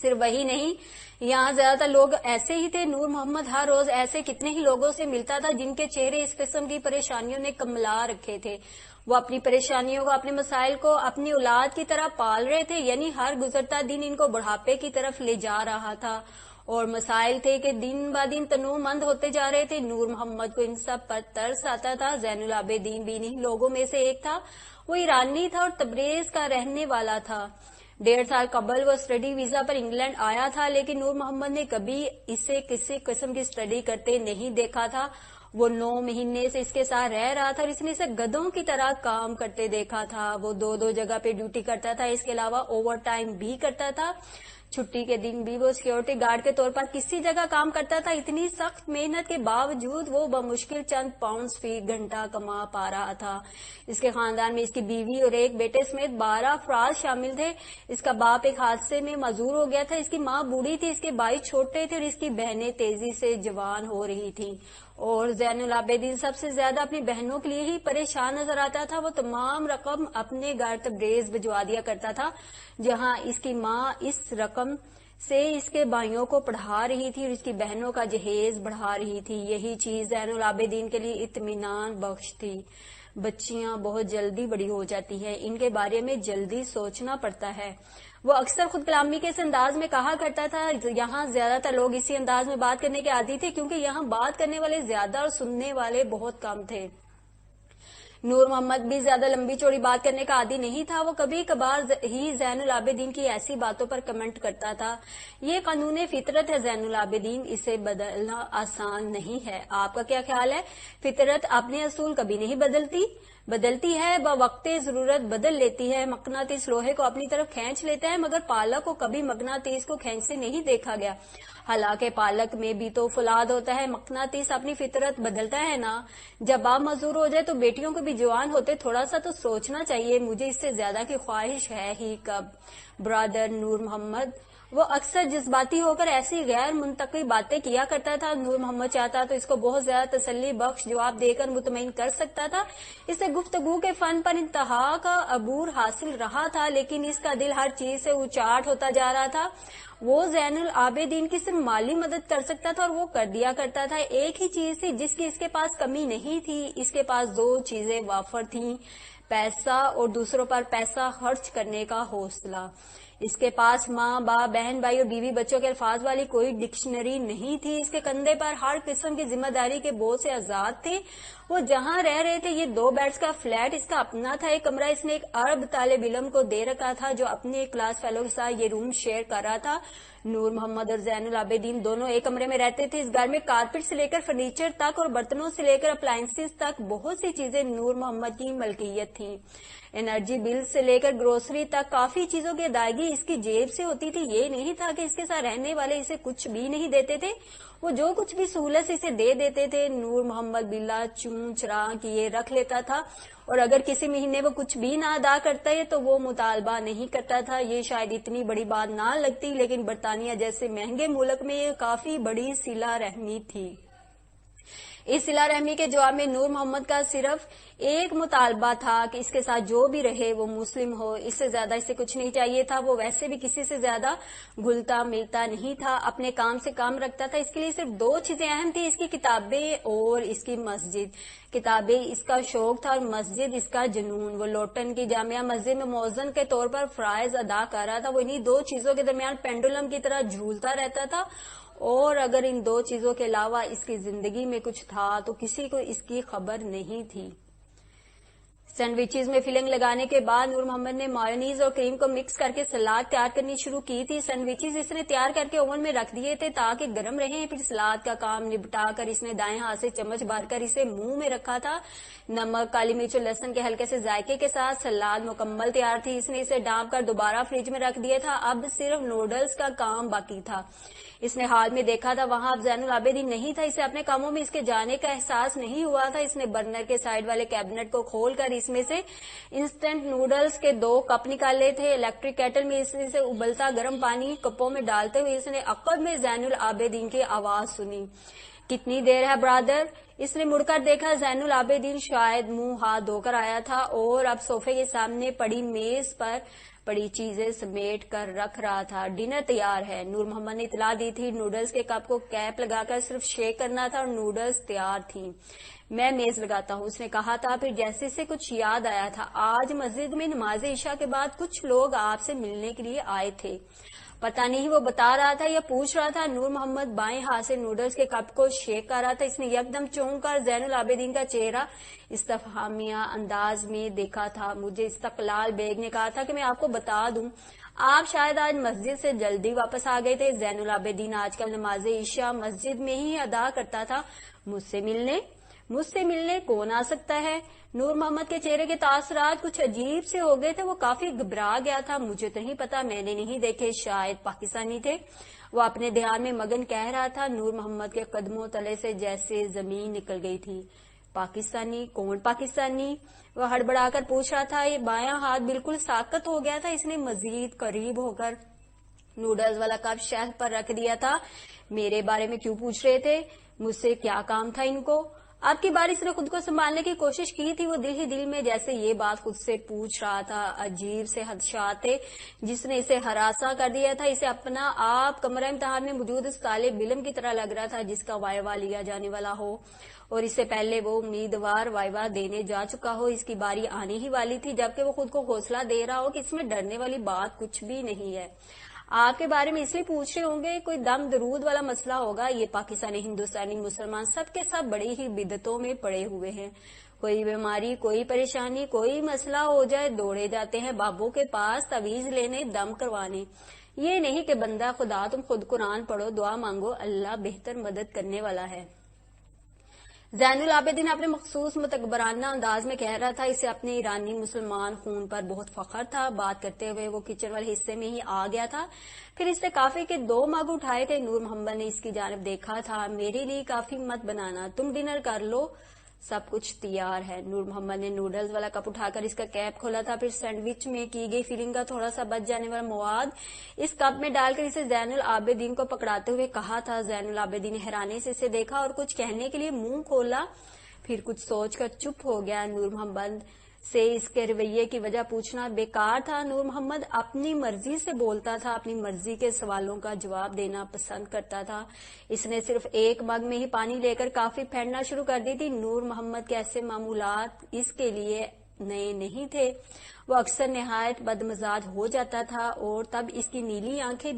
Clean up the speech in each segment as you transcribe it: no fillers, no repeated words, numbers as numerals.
صرف وہی نہیں، یہاں زیادہ تر لوگ ایسے ہی تھے. نور محمد ہر روز ایسے کتنے ہی لوگوں سے ملتا تھا جن کے چہرے اس قسم کی پریشانیوں نے کملا رکھے تھے. وہ اپنی پریشانیوں کو، اپنے مسائل کو اپنی اولاد کی طرح پال رہے تھے، یعنی ہر گزرتا دن ان کو بڑھاپے کی طرف لے جا رہا تھا. اور مسائل تھے کہ دن با دن تنوع مند ہوتے جا رہے تھے. نور محمد کو ان سب پر ترس آتا تھا. زین العابدین بھی انہی لوگوں میں سے ایک تھا. وہ ایرانی تھا اور تبریز کا رہنے والا تھا. 1.5 سال قبل وہ اسٹڈی ویزا پر انگلینڈ آیا تھا، لیکن نور محمد نے کبھی اسے کسی قسم کی اسٹڈی کرتے نہیں دیکھا تھا. وہ 9 مہینے سے اس کے ساتھ رہ رہا تھا اور اس نے اسے گدھوں کی طرح کام کرتے دیکھا تھا. وہ 2 جگہ پہ ڈیوٹی کرتا تھا، اس کے علاوہ اوور ٹائم بھی کرتا تھا. چھٹی کے دن بھی وہ سیکورٹی گارڈ کے طور پر کسی جگہ کام کرتا تھا. اتنی سخت محنت کے باوجود وہ بمشکل چند پاؤنڈز فی گھنٹہ کما پا رہا تھا. اس کے خاندان میں اس کی بیوی اور ایک بیٹے سمیت 12 افراد شامل تھے. اس کا باپ ایک حادثے میں معذور ہو گیا تھا. اس کی ماں بوڑھی تھی، اس کے بھائی چھوٹے تھے اور اس کی بہنیں تیزی سے جوان ہو رہی تھیں. اور زین العابدین سب سے زیادہ اپنی بہنوں کے لیے ہی پریشان نظر آتا تھا. وہ تمام رقم اپنے گھر تبریز بھجوا دیا کرتا تھا، جہاں اس کی ماں اس رقم سے اس کے بھائیوں کو پڑھا رہی تھی اور اس کی بہنوں کا جہیز بڑھا رہی تھی. یہی چیز زین العابدین کے لیے اطمینان بخش تھی. بچیاں بہت جلدی بڑی ہو جاتی ہیں، ان کے بارے میں جلدی سوچنا پڑتا ہے. وہ اکثر خود کلامی کے اس انداز میں کہا کرتا تھا. یہاں زیادہ تر لوگ اسی انداز میں بات کرنے کے عادی تھے، کیونکہ یہاں بات کرنے والے زیادہ اور سننے والے بہت کم تھے. نور محمد بھی زیادہ لمبی چوڑی بات کرنے کا عادی نہیں تھا. وہ کبھی کبھار ہی زین العابدین کی ایسی باتوں پر کمنٹ کرتا تھا. یہ قانون فطرت ہے زین العابدین، اسے بدلنا آسان نہیں ہے. آپ کا کیا خیال ہے؟ فطرت اپنے اصول کبھی نہیں بدلتی ہے، بوقت ضرورت بدل لیتی ہے. مقناطیس لوہے کو اپنی طرف کھینچ لیتا ہے، مگر پالک کو کبھی مقناطیس کو کھینچتے نہیں دیکھا گیا. حالانکہ پالک میں بھی تو فولاد ہوتا ہے. مقناطیس اپنی فطرت بدلتا ہے نا. جب آپ معذور ہو جائے تو بیٹیوں کو بھی جوان ہوتے تھوڑا سا تو سوچنا چاہیے. مجھے اس سے زیادہ کی خواہش ہے ہی کب. برادر نور محمد. وہ اکثر جذباتی ہو کر ایسی غیر منطقی باتیں کیا کرتا تھا. نور محمد چاہتا تو اس کو بہت زیادہ تسلی بخش جواب دے کر مطمئن کر سکتا تھا. اسے گفتگو کے فن پر انتہا کا عبور حاصل رہا تھا، لیکن اس کا دل ہر چیز سے اچاٹ ہوتا جا رہا تھا. وہ زین العابدین کی صرف مالی مدد کر سکتا تھا اور وہ کر دیا کرتا تھا. ایک ہی چیز تھی جس کی اس کے پاس کمی نہیں تھی. اس کے پاس 2 چیزیں وافر تھیں: پیسہ اور دوسروں پر پیسہ خرچ کرنے کا حوصلہ. اس کے پاس ماں، باپ، بہن، بھائی اور بیوی بچوں کے الفاظ والی کوئی ڈکشنری نہیں تھی. اس کے کندھے پر ہر قسم کی ذمہ داری کے بوجھ سے آزاد تھے. وہ جہاں رہ رہے تھے، یہ 2 بیڈز کا فلیٹ اس کا اپنا تھا. ایک کمرہ اس نے ایک عرب طالب علم کو دے رکھا تھا جو اپنے کلاس فیلو کے ساتھ یہ روم شیئر کر رہا تھا. نور محمد اور زین العابدین دونوں ایک کمرے میں رہتے تھے. اس گھر میں کارپیٹ سے لے کر فرنیچر تک اور برتنوں سے لے کر اپلائنسز تک بہت سی چیزیں نور محمد کی ملکیت تھیں. انرجی بل سے لے کر گروسری تک کافی چیزوں کی ادائیگی اس کی جیب سے ہوتی تھی. یہ نہیں تھا کہ اس کے ساتھ رہنے والے اسے کچھ بھی نہیں دیتے تھے. وہ جو کچھ بھی سہولت سے اسے دے دیتے تھے نور محمد بلا چون چرا کیے رکھ لیتا تھا. اور اگر کسی مہینے وہ کچھ بھی نہ ادا کرتا ہے تو وہ مطالبہ نہیں کرتا تھا. یہ شاید اتنی بڑی بات نہ لگتی، لیکن برطانیہ جیسے مہنگے ملک میں یہ کافی بڑی صلہ رحمی تھی. اس صلہ رحمی کے جواب میں نور محمد کا صرف ایک مطالبہ تھا کہ اس کے ساتھ جو بھی رہے وہ مسلم ہو. اس سے زیادہ اسے کچھ نہیں چاہیے تھا. وہ ویسے بھی کسی سے زیادہ گھلتا ملتا نہیں تھا، اپنے کام سے کام رکھتا تھا. اس کے لیے صرف 2 چیزیں اہم تھی: اس کی کتابیں اور اس کی مسجد. کتابیں اس کا شوق تھا اور مسجد اس کا جنون. وہ لوٹن کی جامعہ مسجد میں مؤذن کے طور پر فرائض ادا کر رہا تھا. وہ انہی 2 چیزوں کے درمیان پینڈولم کی طرح جھولتا رہتا تھا. اور اگر ان 2 چیزوں کے علاوہ اس کی زندگی میں کچھ تھا تو کسی کو اس کی خبر نہیں تھی. سینڈوچز میں فلنگ لگانے کے بعد نور محمد نے مایونیز اور کریم کو مکس کر کے سلاد تیار کرنی شروع کی تھی. سینڈوچز اس نے تیار کر کے اوون میں رکھ دیے تھے تاکہ گرم رہیں. پھر سلاد کا کام نپٹا کر اس نے دائیں ہاتھ سے چمچ بھر کر اسے منہ میں رکھا تھا. نمک، کالی مرچ اور لہسن کے ہلکے سے ذائقے کے ساتھ سلاد مکمل تیار تھی. اس نے اسے ڈانپ کر دوبارہ فریج میں رکھ دیا تھا. اب صرف نوڈلز کا کام باقی تھا. اس نے حال میں دیکھا تھا وہاں اب زین العابدین نہیں تھا. اسے اپنے کاموں میں اس کے جانے کا احساس نہیں ہوا تھا. اس نے برنر کے سائڈ والے کیبنٹ کو کھول کر اس میں سے انسٹنٹ نوڈلز کے 2 کپ نکالے تھے. الیکٹرک کیٹل میں اس سے ابلتا گرم پانی کپوں میں ڈالتے ہوئے اس نے عقب میں زین العابدین کی آواز سنی: کتنی دیر ہے برادر؟ اس نے مڑ کر دیکھا. زین العابدین شاید منہ ہاتھ دھو کر آیا تھا اور اب صوفے کے سامنے پڑی میز پر پڑی چیزیں سمیٹ کر رکھ رہا تھا۔ ڈنر تیار ہے، نور محمد نے اطلاع دی تھی۔ نوڈلز کے کپ کو کیپ لگا کر صرف شیک کرنا تھا اور نوڈلز تیار تھیں۔ میں میز لگاتا ہوں، اس نے کہا تھا۔ پھر جیسے سے کچھ یاد آیا تھا، آج مسجد میں نماز عشاء کے بعد کچھ لوگ آپ سے ملنے کے لیے آئے تھے۔ پتہ نہیں وہ بتا رہا تھا یا پوچھ رہا تھا۔ نور محمد بائیں ہاتھ سے نوڈلز کے کپ کو شیک کر رہا تھا۔ اس نے یکدم چونک کر زین العابدین کا چہرہ استفہامیہ انداز میں دیکھا تھا۔ مجھے استقلال بیگ نے کہا تھا کہ میں آپ کو بتا دوں، آپ شاید آج مسجد سے جلدی واپس آ گئے تھے۔ زین العابدین آج کل نماز عشاء مسجد میں ہی ادا کرتا تھا۔ مجھ سے ملنے کون آ سکتا ہے؟ نور محمد کے چہرے کے تاثرات کچھ عجیب سے ہو گئے تھے۔ وہ کافی گھبرا گیا تھا۔ مجھے تو نہیں پتا، میں نے نہیں دیکھے، شاید پاکستانی تھے، وہ اپنے دھیان میں مگن کہہ رہا تھا۔ نور محمد کے قدموں تلے سے جیسے زمین نکل گئی تھی۔ پاکستانی؟ کون پاکستانی؟ وہ ہڑبڑا کر پوچھ رہا تھا۔ یہ بایاں ہاتھ بالکل ساکت ہو گیا تھا۔ اس نے مزید قریب ہو کر نوڈلز والا کپ شیلف پر رکھ دیا تھا۔ میرے بارے میں کیوں پوچھ رہے تھے؟ مجھ سے کیا کام تھا ان کو؟ اب کی بار اس نے خود کو سنبھالنے کی کوشش کی تھی۔ وہ دل ہی دل میں جیسے یہ بات خود سے پوچھ رہا تھا۔ عجیب سے خدشات تھے جس نے اسے ہراساں کر دیا تھا۔ اسے اپنا آپ کمرہ امتحان میں موجود اس طالب علم کی طرح لگ رہا تھا جس کا وائوا لیا جانے والا ہو، اور اس سے پہلے وہ امیدوار وائوا دینے جا چکا ہو۔ اس کی باری آنے ہی والی تھی جبکہ وہ خود کو حوصلہ دے رہا ہو کہ اس میں ڈرنے والی بات کچھ بھی نہیں ہے۔ آپ کے بارے میں اس لیے پوچھ رہے ہوں گے، کوئی دم درود والا مسئلہ ہوگا۔ یہ پاکستانی، ہندوستانی، مسلمان سب کے سب بڑی ہی بدعتوں میں پڑے ہوئے ہیں۔ کوئی بیماری، کوئی پریشانی، کوئی مسئلہ ہو جائے دوڑے جاتے ہیں بابوں کے پاس تویز لینے، دم کروانے۔ یہ نہیں کہ بندہ خدا تم خود قرآن پڑھو، دعا مانگو، اللہ بہتر مدد کرنے والا ہے۔ زین العابدین اپنے مخصوص متکبرانہ انداز میں کہہ رہا تھا۔ اسے اپنے ایرانی مسلمان خون پر بہت فخر تھا۔ بات کرتے ہوئے وہ کچن والے حصے میں ہی آ گیا تھا۔ پھر اس نے کافی کے 2 مگ اٹھائے تھے۔ نور محمد نے اس کی جانب دیکھا تھا۔ میرے لیے کافی مت بنانا، تم ڈنر کر لو، سب کچھ تیار ہے۔ نور محمد نے نوڈلز والا کپ اٹھا کر اس کا کیپ کھولا تھا۔ پھر سینڈوچ میں کی گئی فلنگ کا تھوڑا سا بچ جانے والا مواد اس کپ میں ڈال کر اسے زین العابدین کو پکڑاتے ہوئے کہا تھا۔ زین العابدین نے حیرانی سے اسے دیکھا اور کچھ کہنے کے لیے منہ کھولا، پھر کچھ سوچ کر چپ ہو گیا۔ نور محمد سے اس کے رویے کی وجہ پوچھنا بیکار تھا۔ نور محمد اپنی مرضی سے بولتا تھا، اپنی مرضی کے سوالوں کا جواب دینا پسند کرتا تھا۔ اس نے صرف 1 مگ میں ہی پانی لے کر کافی پھینکنا شروع کر دی تھی۔ نور محمد کے ایسے معمولات اس کے لیے نئے نہیں تھے۔ وہ اکثر نہایت بدمزاج ہو جاتا تھا اور تب اس کی نیلی آنکھیں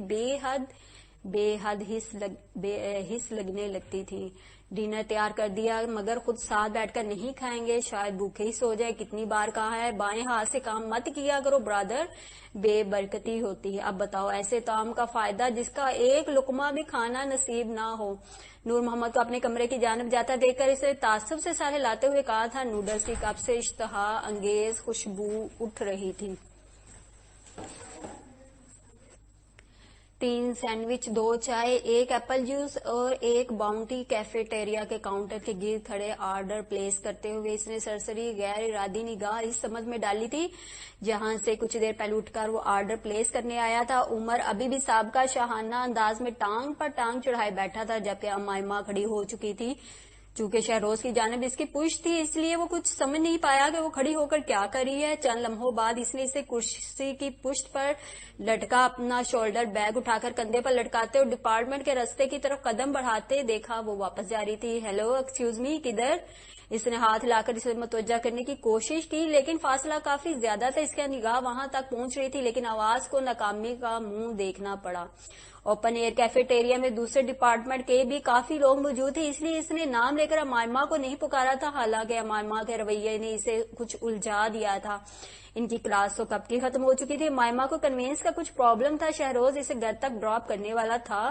بے حد حس لگنے لگتی تھی۔ ڈنر تیار کر دیا مگر خود ساتھ بیٹھ کر نہیں کھائیں گے، شاید بھوکے ہی سو جائے۔ کتنی بار کہا ہے بائیں ہاتھ سے کام مت کیا کرو برادر، بے برکتی ہوتی ہے۔ اب بتاؤ ایسے طعام کا فائدہ جس کا ایک لقمہ بھی کھانا نصیب نہ ہو۔ نور محمد کو اپنے کمرے کی جانب جاتا دیکھ کر اسے تعصب سے سارے لاتے ہوئے کہا تھا۔ نوڈلز کی کپ سے اشتہا انگیز خوشبو اٹھ رہی تھی۔ 3 سینڈوچ، 2 چائے، 1 ایپل جوس اور 1 باؤنٹی۔ کیفیٹیریا کے کاؤنٹر کے گرد کھڑے آرڈر پلیس کرتے ہوئے اس نے سرسری غیر ارادی نگاہ اس سمجھ میں ڈالی تھی جہاں سے کچھ دیر پہلے اٹھ کر وہ آرڈر پلیس کرنے آیا تھا۔ عمر ابھی بھی سابقہ شاہانہ انداز میں ٹانگ پر ٹانگ چڑھائے بیٹھا تھا جبکہ امائمہ کھڑی ہو چکی تھی۔ چونکہ شہروز کی جانب اس کی پشت تھی اس لیے وہ کچھ سمجھ نہیں پایا کہ وہ کھڑی ہو کر کیا کر رہی ہے۔ چند لمحوں بعد اس نے اسے کرسی کی پشت پر لٹکا اپنا شولڈر بیگ اٹھا کر کندھے پر لٹکاتے اور ڈپارٹمنٹ کے رستے کی طرف قدم بڑھاتے دیکھا۔ وہ واپس جا رہی تھی۔ ہیلو، ایکسکیوز می، کدھر؟ اس نے ہاتھ لا کر اسے متوجہ کرنے کی کوشش کی لیکن فاصلہ کافی زیادہ تھا۔ اس کی نگاہ وہاں تک پہنچ رہی تھی لیکن آواز کو ناکامی کا منہ دیکھنا پڑا۔ اوپن ایئر کیفیٹیریا میں دوسرے ڈپارٹمنٹ کے بھی کافی لوگ موجود تھے اس لیے اس نے نام لے کر امائمہ کو نہیں پکارا تھا، حالانکہ امائمہ کے رویے نے اسے کچھ الجھا دیا تھا۔ ان کی کلاس تو کب کی ختم ہو چکی تھی۔ امائمہ کو کنوینس کا کچھ پرابلم تھا۔ شہروز اسے گھر تک ڈراپ کرنے والا تھا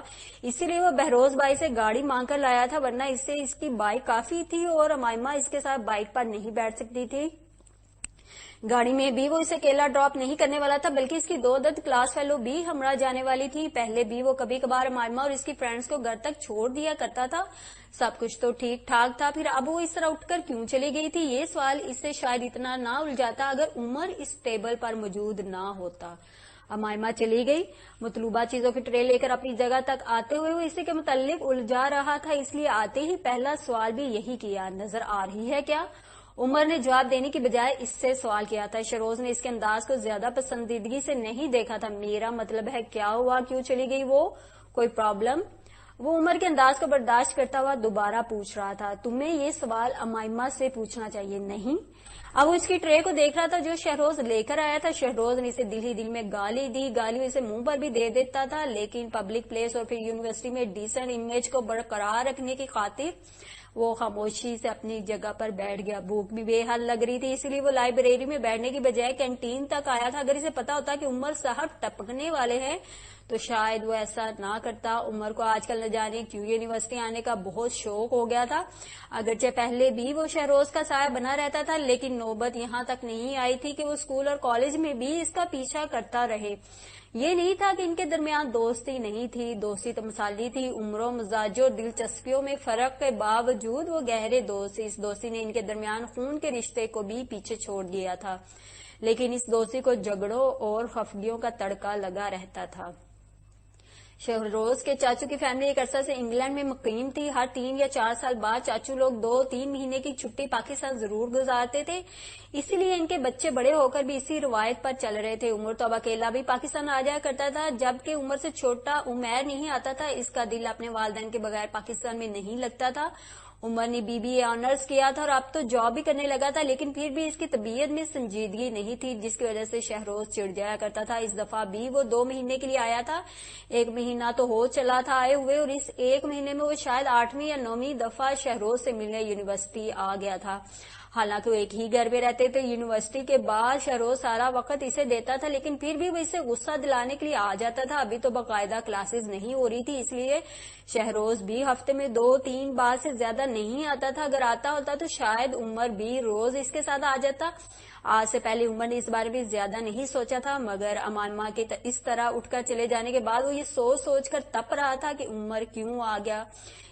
اسی لیے وہ بہروز بھائی سے گاڑی مانگ کر لایا تھا، ورنہ اس سے اس کی بائک کافی تھی اور امائمہ اس کے ساتھ بائک پر نہیں بیٹھ سکتی تھی۔ گاڑی میں بھی وہ اسے اکیلا ڈراپ نہیں کرنے والا تھا بلکہ اس کی 2 درد کلاس فیلو بھی ہمراہ جانے والی تھی۔ پہلے بھی وہ کبھی کبھار امائمہ اور اس کی فرینڈز کو گھر تک چھوڑ دیا کرتا تھا۔ سب کچھ تو ٹھیک ٹھاک تھا، پھر اب وہ اس طرح اٹھ کر کیوں چلی گئی تھی؟ یہ سوال اس سے شاید اتنا نہ الجھاتا اگر عمر اس ٹیبل پر موجود نہ ہوتا۔ امائمہ چلی گئی۔ مطلوبہ چیزوں کی ٹرے لے کر اپنی جگہ تک آتے ہوئے وہ اسی کے متعلق الجھا رہا تھا، اس لیے آتے ہی پہلا سوال بھی یہی کیا، نظر آ رہی ہے کیا؟ عمر نے جواب دینے کی بجائے اس سے سوال کیا تھا. شہروز نے اس کے انداز کو زیادہ پسندیدگی سے نہیں دیکھا تھا. میرا مطلب ہے کیا ہوا, کیوں چلی گئی وہ, کوئی پرابلم؟ وہ عمر کے انداز کو برداشت کرتا ہوا دوبارہ پوچھ رہا تھا. تمہیں یہ سوال امائمہ سے پوچھنا چاہیے. نہیں. اب وہ اس کی ٹرے کو دیکھ رہا تھا جو شہروز لے کر آیا تھا. شہروز نے اسے دل ہی دل میں گالی دی. گالی اسے منہ پر بھی دے دیتا تھا, لیکن پبلک پلیس اور پھر یونیورسٹی میں ڈیسنٹ امیج کو برقرار رکھنے کی خاطر وہ خاموشی سے اپنی جگہ پر بیٹھ گیا. بھوک بھی بے حد لگ رہی تھی, اس لیے وہ لائبریری میں بیٹھنے کی بجائے کینٹین تک آیا تھا. اگر اسے پتا ہوتا کہ عمر صاحب ٹپکنے والے ہیں تو شاید وہ ایسا نہ کرتا. عمر کو آج کل نہ جانے کیوں یونیورسٹی آنے کا بہت شوق ہو گیا تھا. اگرچہ پہلے بھی وہ شہروز کا سایہ بنا رہتا تھا, لیکن نوبت یہاں تک نہیں آئی تھی کہ وہ اسکول اور کالج میں بھی اس کا پیچھا کرتا رہے. یہ نہیں تھا کہ ان کے درمیان دوستی نہیں تھی, دوستی تو مثالی تھی. عمروں, مزاجوں اور دلچسپیوں میں فرق کے باوجود وہ گہرے دوست تھے. اس دوستی نے ان کے درمیان خون کے رشتے کو بھی پیچھے چھوڑ دیا تھا, لیکن اس دوستی کو جھگڑوں اور خفگیوں کا تڑکا لگا رہتا تھا. شہروز کے چاچو کی فیملی ایک عرصہ سے انگلینڈ میں مقیم تھی. ہر 3 یا 4 سال بعد چاچو لوگ 2-3 مہینے کی چھٹی پاکستان ضرور گزارتے تھے, اسی لیے ان کے بچے بڑے ہو کر بھی اسی روایت پر چل رہے تھے. عمر تو اب اکیلا بھی پاکستان آ جایا کرتا تھا, جبکہ عمر سے چھوٹا عمیر نہیں آتا تھا. اس کا دل اپنے والدین کے بغیر پاکستان میں نہیں لگتا تھا. عمر نے BBA آنرز کیا تھا اور اب تو جاب بھی کرنے لگا تھا, لیکن پھر بھی اس کی طبیعت میں سنجیدگی نہیں تھی, جس کی وجہ سے شہروز چڑ جایا کرتا تھا. اس دفعہ بھی وہ 2 مہینے کے لیے آیا تھا. 1 مہینہ تو ہو چلا تھا آئے ہوئے, اور اس 1 مہینے میں وہ شاید 8ویں یا 9ویں دفعہ شہروز سے ملنے یونیورسٹی آ گیا تھا. حالانکہ وہ ایک ہی گھر میں رہتے تھے. یونیورسٹی کے بعد شہروز سارا وقت اسے دیتا تھا, لیکن پھر بھی وہ اسے غصہ دلانے کے لیے آ جاتا تھا. ابھی تو باقاعدہ کلاسز نہیں ہو رہی تھی, اس لیے شہروز بھی ہفتے میں 2-3 بار سے زیادہ نہیں آتا تھا. اگر آتا ہوتا تو شاید عمر بھی روز اس کے ساتھ آ جاتا. آج سے پہلے عمر نے اس بارے میں زیادہ نہیں سوچا تھا, مگر امائمہ کے اس طرح اٹھ کر چلے جانے کے بعد وہ یہ سوچ کر تپ رہا تھا کہ عمر کیوں آ گیا.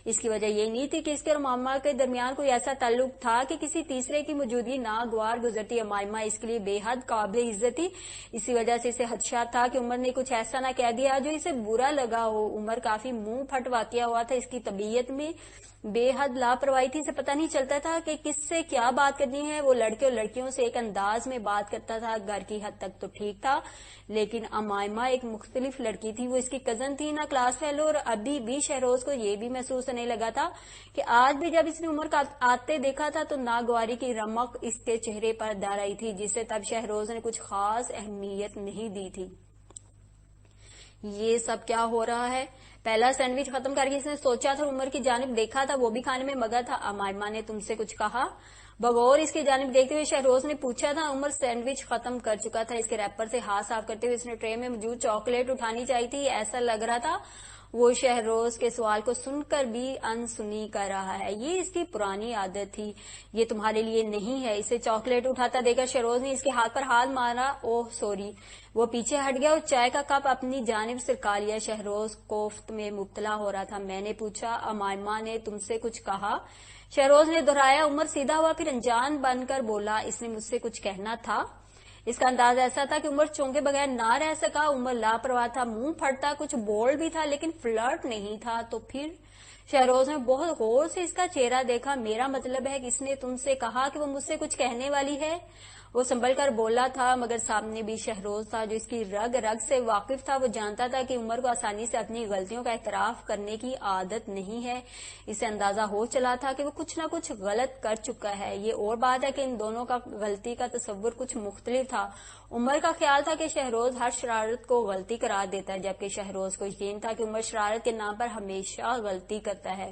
اس کی وجہ یہ نہیں تھی کہ اس کے اور امائمہ کے درمیان کوئی ایسا تعلق تھا کہ کسی تیسرے کی موجودگی ناگوار گزرتی. امائمہ اس کے لیے بے حد قابل عزت تھی, اسی وجہ سے اسے خدشہ تھا کہ عمر نے کچھ ایسا نہ کہہ دیا جو اسے برا لگا ہو. عمر کافی منہ پھٹ واقعہ ہوا تھا, اس کی طبیعت میں بے حد لاپرواہی تھی. اسے پتہ نہیں چلتا تھا کہ کس سے کیا بات کرنی ہے. وہ لڑکے اور لڑکیوں سے ایک انداز میں بات کرتا تھا, گھر کی حد تک تو ٹھیک تھا, لیکن امائمہ ایک مختلف لڑکی تھی. وہ اس کی کزن تھی, نہ کلاس فیلو, اور ابھی بھی شہروز کو یہ بھی محسوس ہونے لگا تھا کہ آج بھی جب اس نے عمر کا آتے دیکھا تھا تو ناگواری کی رمق اس کے چہرے پر دار آئی تھی, جسے تب شہروز نے کچھ خاص اہمیت نہیں دی تھی. یہ سب کیا ہو رہا ہے؟ پہلا سینڈوچ ختم کر کے اس نے سوچا تھا, عمر کی جانب دیکھا تھا, وہ بھی کھانے میں مگن تھا. امائمہ نے تم سے کچھ کہا؟ بغور اس کی جانب دیکھتے ہوئے شہروز نے پوچھا تھا. عمر سینڈوچ ختم کر چکا تھا. اس کے ریپر سے ہاتھ صاف کرتے ہوئے اس نے ٹرے میں موجود چاکلیٹ اٹھانی چاہی تھی. ایسا لگ رہا تھا وہ شہروز کے سوال کو سن کر بھی انسنی کر رہا ہے. یہ اس کی پرانی عادت تھی, یہ تمہارے لیے نہیں ہے. اسے چاکلیٹ اٹھاتا دیکھ کر شہروز نے اس کے ہاتھ پر ہاتھ مارا. اوہ سوری. وہ پیچھے ہٹ گیا اور چائے کا کپ اپنی جانب سرکا لیا. شہروز کوفت میں مبتلا ہو رہا تھا. میں نے پوچھا, امائمہ نے تم سے کچھ کہا؟ شہروز نے دہرایا. عمر سیدھا ہوا, پھر انجان بن کر بولا, اس نے مجھ سے کچھ کہنا تھا. اس کا انداز ایسا تھا کہ عمر چونکے بغیر نہ رہ سکا. عمر لاپرواہ تھا, منہ پھٹتا, کچھ بول بھی تھا, لیکن فلرٹ نہیں تھا. تو پھر شہروز نے بہت غور سے اس کا چہرہ دیکھا. میرا مطلب ہے کہ اس نے تم سے کہا کہ وہ مجھ سے کچھ کہنے والی ہے. وہ سنبھل کر بولا تھا, مگر سامنے بھی شہروز تھا جو اس کی رگ رگ سے واقف تھا. وہ جانتا تھا کہ عمر کو آسانی سے اپنی غلطیوں کا اعتراف کرنے کی عادت نہیں ہے. اسے اندازہ ہو چلا تھا کہ وہ کچھ نہ کچھ غلط کر چکا ہے. یہ اور بات ہے کہ ان دونوں کا غلطی کا تصور کچھ مختلف تھا. عمر کا خیال تھا کہ شہروز ہر شرارت کو غلطی قرار دیتا ہے, جبکہ شہروز کو یقین تھا کہ عمر شرارت کے نام پر ہمیشہ غلطی کرتا ہے.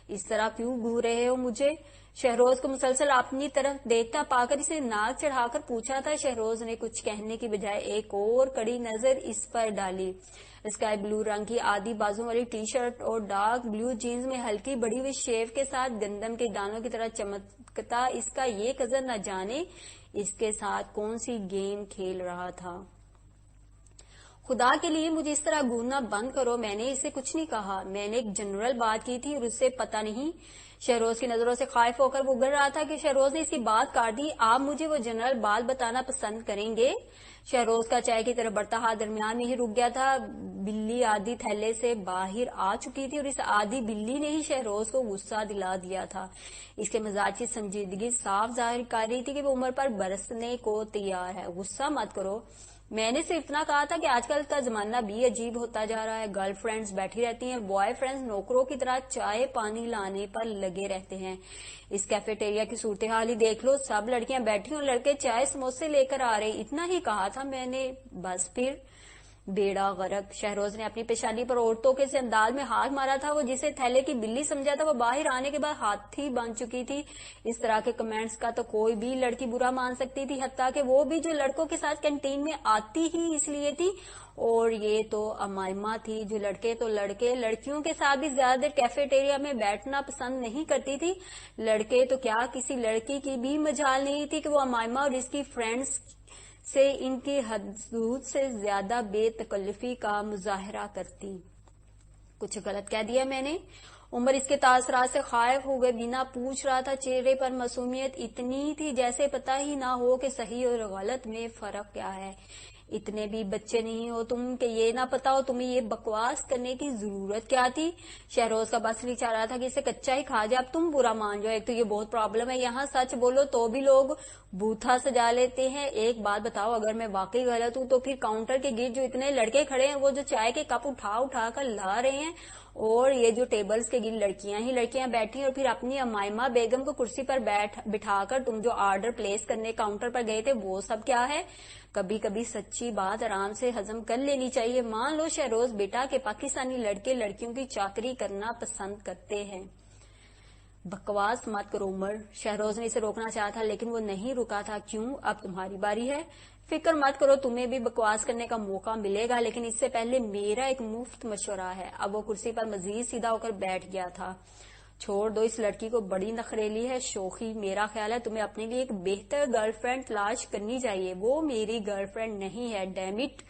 اس طرح کیوں گھور رہے ہو مجھے؟ شہروز کو مسلسل اپنی طرف دیکھتا پا کر اسے ناک چڑھا کر پوچھا تھا. شہروز نے کچھ کہنے کی بجائے ایک اور کڑی نظر اس پر ڈالی. اسکائی بلو رنگ کی آدھی بازوں والی ٹی شرٹ اور ڈارک بلو جینز میں ہلکی بڑی ہوئی شیو کے ساتھ گندم کے دانوں کی طرح چمکتا اس کا یہ کزن نہ جانے اس کے ساتھ کون سی گیم کھیل رہا تھا. خدا کے لیے مجھے اس طرح گوننا بند کرو، میں نے اسے کچھ نہیں کہا، میں نے ایک جنرل بات کی تھی اور اس سے پتہ نہیں۔ شہروز کی نظروں سے خائف ہو کر وہ اگڑ رہا تھا کہ شہروز نے اس کی بات کاٹ دی۔ آپ مجھے وہ جنرل بات بتانا پسند کریں گے؟ شہروز کا چائے کی طرف بڑھتا ہاتھ درمیان میں ہی رک گیا تھا۔ بلی آدھی تھیلے سے باہر آ چکی تھی اور اس آدھی بلی نے ہی شہروز کو غصہ دلا دیا تھا۔ اس کے مزاج کی سنجیدگی صاف ظاہر کر رہی تھی کہ وہ عمر پر برسنے کو تیار ہے۔ غصہ مت کرو، میں نے صرف اتنا کہا تھا کہ آج کل کا زمانہ بھی عجیب ہوتا جا رہا ہے۔ گرل فرینڈز بیٹھی رہتی ہیں، بوائے فرینڈز نوکروں کی طرح چائے پانی لانے پر لگے رہتے ہیں۔ اس کیفیٹیریا کی صورتحال ہی دیکھ لو، سب لڑکیاں بیٹھی اور لڑکے چائے سموسے لے کر آ رہے۔ اتنا ہی کہا تھا میں نے، بس پھر بیڑا غرق۔ شہروز نے اپنی پیشانی پر عورتوں کے سے انداز میں ہاتھ مارا تھا۔ وہ جسے تھیلے کی بلی سمجھا تھا وہ باہر آنے کے بعد ہاتھی بن چکی تھی۔ اس طرح کے کمنٹس کا تو کوئی بھی لڑکی برا مان سکتی تھی، حتیٰ کہ وہ بھی جو لڑکوں کے ساتھ کینٹین میں آتی ہی اس لیے تھی، اور یہ تو امائمہ تھی جو لڑکے تو لڑکے لڑکیوں کے ساتھ بھی زیادہ دیر کیفیٹیریا میں بیٹھنا پسند نہیں کرتی تھی۔ لڑکے تو کیا کسی لڑکی کی بھی مجال نہیں تھی کہ وہ امائمہ اور اس کی فرینڈز سے ان کی حدود سے زیادہ بے تکلفی کا مظاہرہ کرتی۔ کچھ غلط کہہ دیا میں نے؟ عمر اس کے تاثرات سے خائف ہو گئے بنا پوچھ رہا تھا۔ چہرے پر معصومیت اتنی تھی جیسے پتہ ہی نہ ہو کہ صحیح اور غلط میں فرق کیا ہے۔ اتنے بھی بچے نہیں ہو تم کہ یہ نہ پتا ہو تمہیں یہ بکواس کرنے کی ضرورت کیا تھی؟ شہروز کا بس نہیں چاہ رہا تھا کہ اسے کچا ہی کھا جائے، اب تم برا مان جاؤ۔ ایک تو یہ بہت پرابلم ہے، یہاں سچ بولو تو بھی لوگ بوتھا سجا لیتے ہیں۔ ایک بات بتاؤ، اگر میں واقعی غلط ہوں تو پھر کاؤنٹر کے گرد جو اتنے لڑکے کھڑے ہیں وہ جو چائے کے کپ اٹھا کر لا رہے ہیں، اور یہ جو ٹیبلز کے گرد لڑکیاں ہی لڑکیاں بیٹھی ہیں، اور پھر اپنی امائمہ بیگم کو کرسی پر بٹھا کر تم جو آرڈر پلیس کرنے کاؤنٹر پر گئے تھے وہ سب کیا ہے؟ کبھی کبھی سچی بات آرام سے ہضم کر لینی چاہیے۔ مان لو شہروز بیٹا کہ پاکستانی لڑکے لڑکیوں کی چاکری کرنا پسند کرتے ہیں۔ بکواس مت کرو عمر، شہروز نے اسے روکنا چاہا تھا لیکن وہ نہیں رکا تھا۔ کیوں؟ اب تمہاری باری ہے۔ فکر مت کرو، تمہیں بھی بکواس کرنے کا موقع ملے گا، لیکن اس سے پہلے میرا ایک مفت مشورہ ہے۔ اب وہ کرسی پر مزید سیدھا ہو کر بیٹھ گیا تھا۔ چھوڑ دو، اس لڑکی کو بڑی نخریلی ہے، شوخی۔ میرا خیال ہے تمہیں اپنے لیے ایک بہتر گرل فرینڈ تلاش کرنی چاہیے۔ وہ میری گرل فرینڈ نہیں ہے، ڈیم اٹ،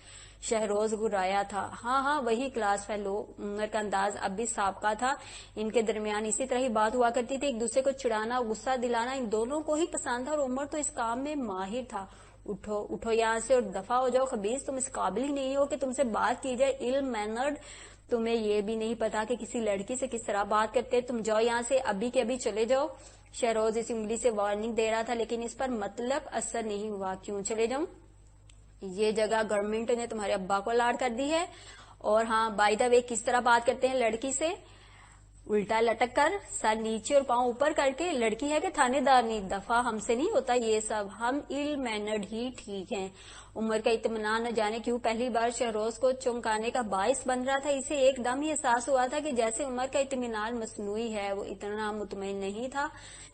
شہروز گرایا تھا۔ ہاں وہی کلاس فیلو۔ عمر کا انداز اب بھی سابقہ تھا، ان کے درمیان اسی طرح ہی بات ہوا کرتی تھی۔ ایک دوسرے کو چڑھانا، غصہ دلانا ان دونوں کو ہی پسند تھا، اور عمر تو اس کام میں ماہر تھا۔ اٹھو یہاں سے اور دفع ہو جاؤ خبیث، تم اس قابل ہی نہیں ہو کہ تم سے بات کی جائے، علم مینرڈ۔ تمہیں یہ بھی نہیں پتا کہ کسی لڑکی سے کس طرح بات کرتے۔ تم جاؤ یہاں سے، ابھی کے ابھی چلے جاؤ۔ شہروز اس انگلی سے وارننگ دے رہا تھا لیکن اس پر مطلق اثر نہیں ہوا۔ کیوں چلے جاؤں؟ یہ جگہ گورنمنٹ نے تمہارے ابا کو الاٹ کر دی ہے، اور ہاں بائی دا وے کس طرح بات کرتے ہیں لڑکی سے؟ الٹا لٹک کر، سر نیچے اور پاؤں اوپر کر کے۔ لڑکی ہے کہ تھانے دار نہیں؟ دفعہ ہم سے نہیں ہوتا یہ سب، ہم علم مینرڈ ہی ٹھیک ہیں۔ عمر کا اطمینان نہ جانے کیوں پہلی بار شہروز کو چونکانے کا باعث بن رہا تھا۔ اسے ایک دم ہی احساس ہوا تھا کہ جیسے عمر کا اطمینان مصنوعی ہے۔ وہ اتنا مطمئن نہیں تھا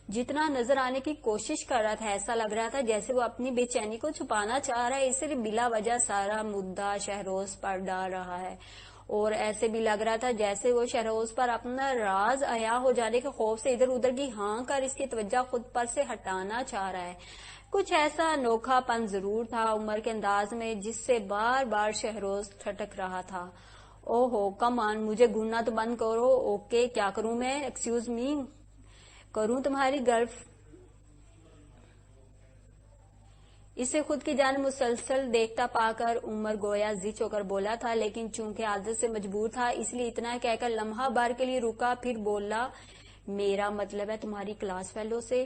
جتنا نظر آنے کی کوشش کر رہا تھا۔ ایسا لگ رہا تھا جیسے وہ اپنی بے چینی کو چھپانا چاہ رہا ہے، اس لیے بلا وجہ سارا مدعا شہروز پر ڈال رہا ہے، اور ایسے بھی لگ رہا تھا جیسے وہ شہروز پر اپنا راز عیاں ہو جانے کے خوف سے ادھر ادھر کی ہاں کر اس کی توجہ خود پر سے ہٹانا چاہ رہا ہے۔ کچھ ایسا انوکھا پن ضرور تھا عمر کے انداز میں جس سے بار بار شہروز ٹھٹک رہا تھا۔ اوہو کم آن، مجھے گھوننا تو بند کرو۔ اوکے کیا کروں میں؟ ایکسکیوز می، کروں تمہاری گرل؟ اسے خود کی جانب مسلسل دیکھتا پا کر عمر گویا زچ ہو کر بولا تھا، لیکن چونکہ عادت سے مجبور تھا اس لیے اتنا کہہ کر لمحہ بھر کے لیے رکا، پھر بولا میرا مطلب ہے تمہاری کلاس فیلو سے۔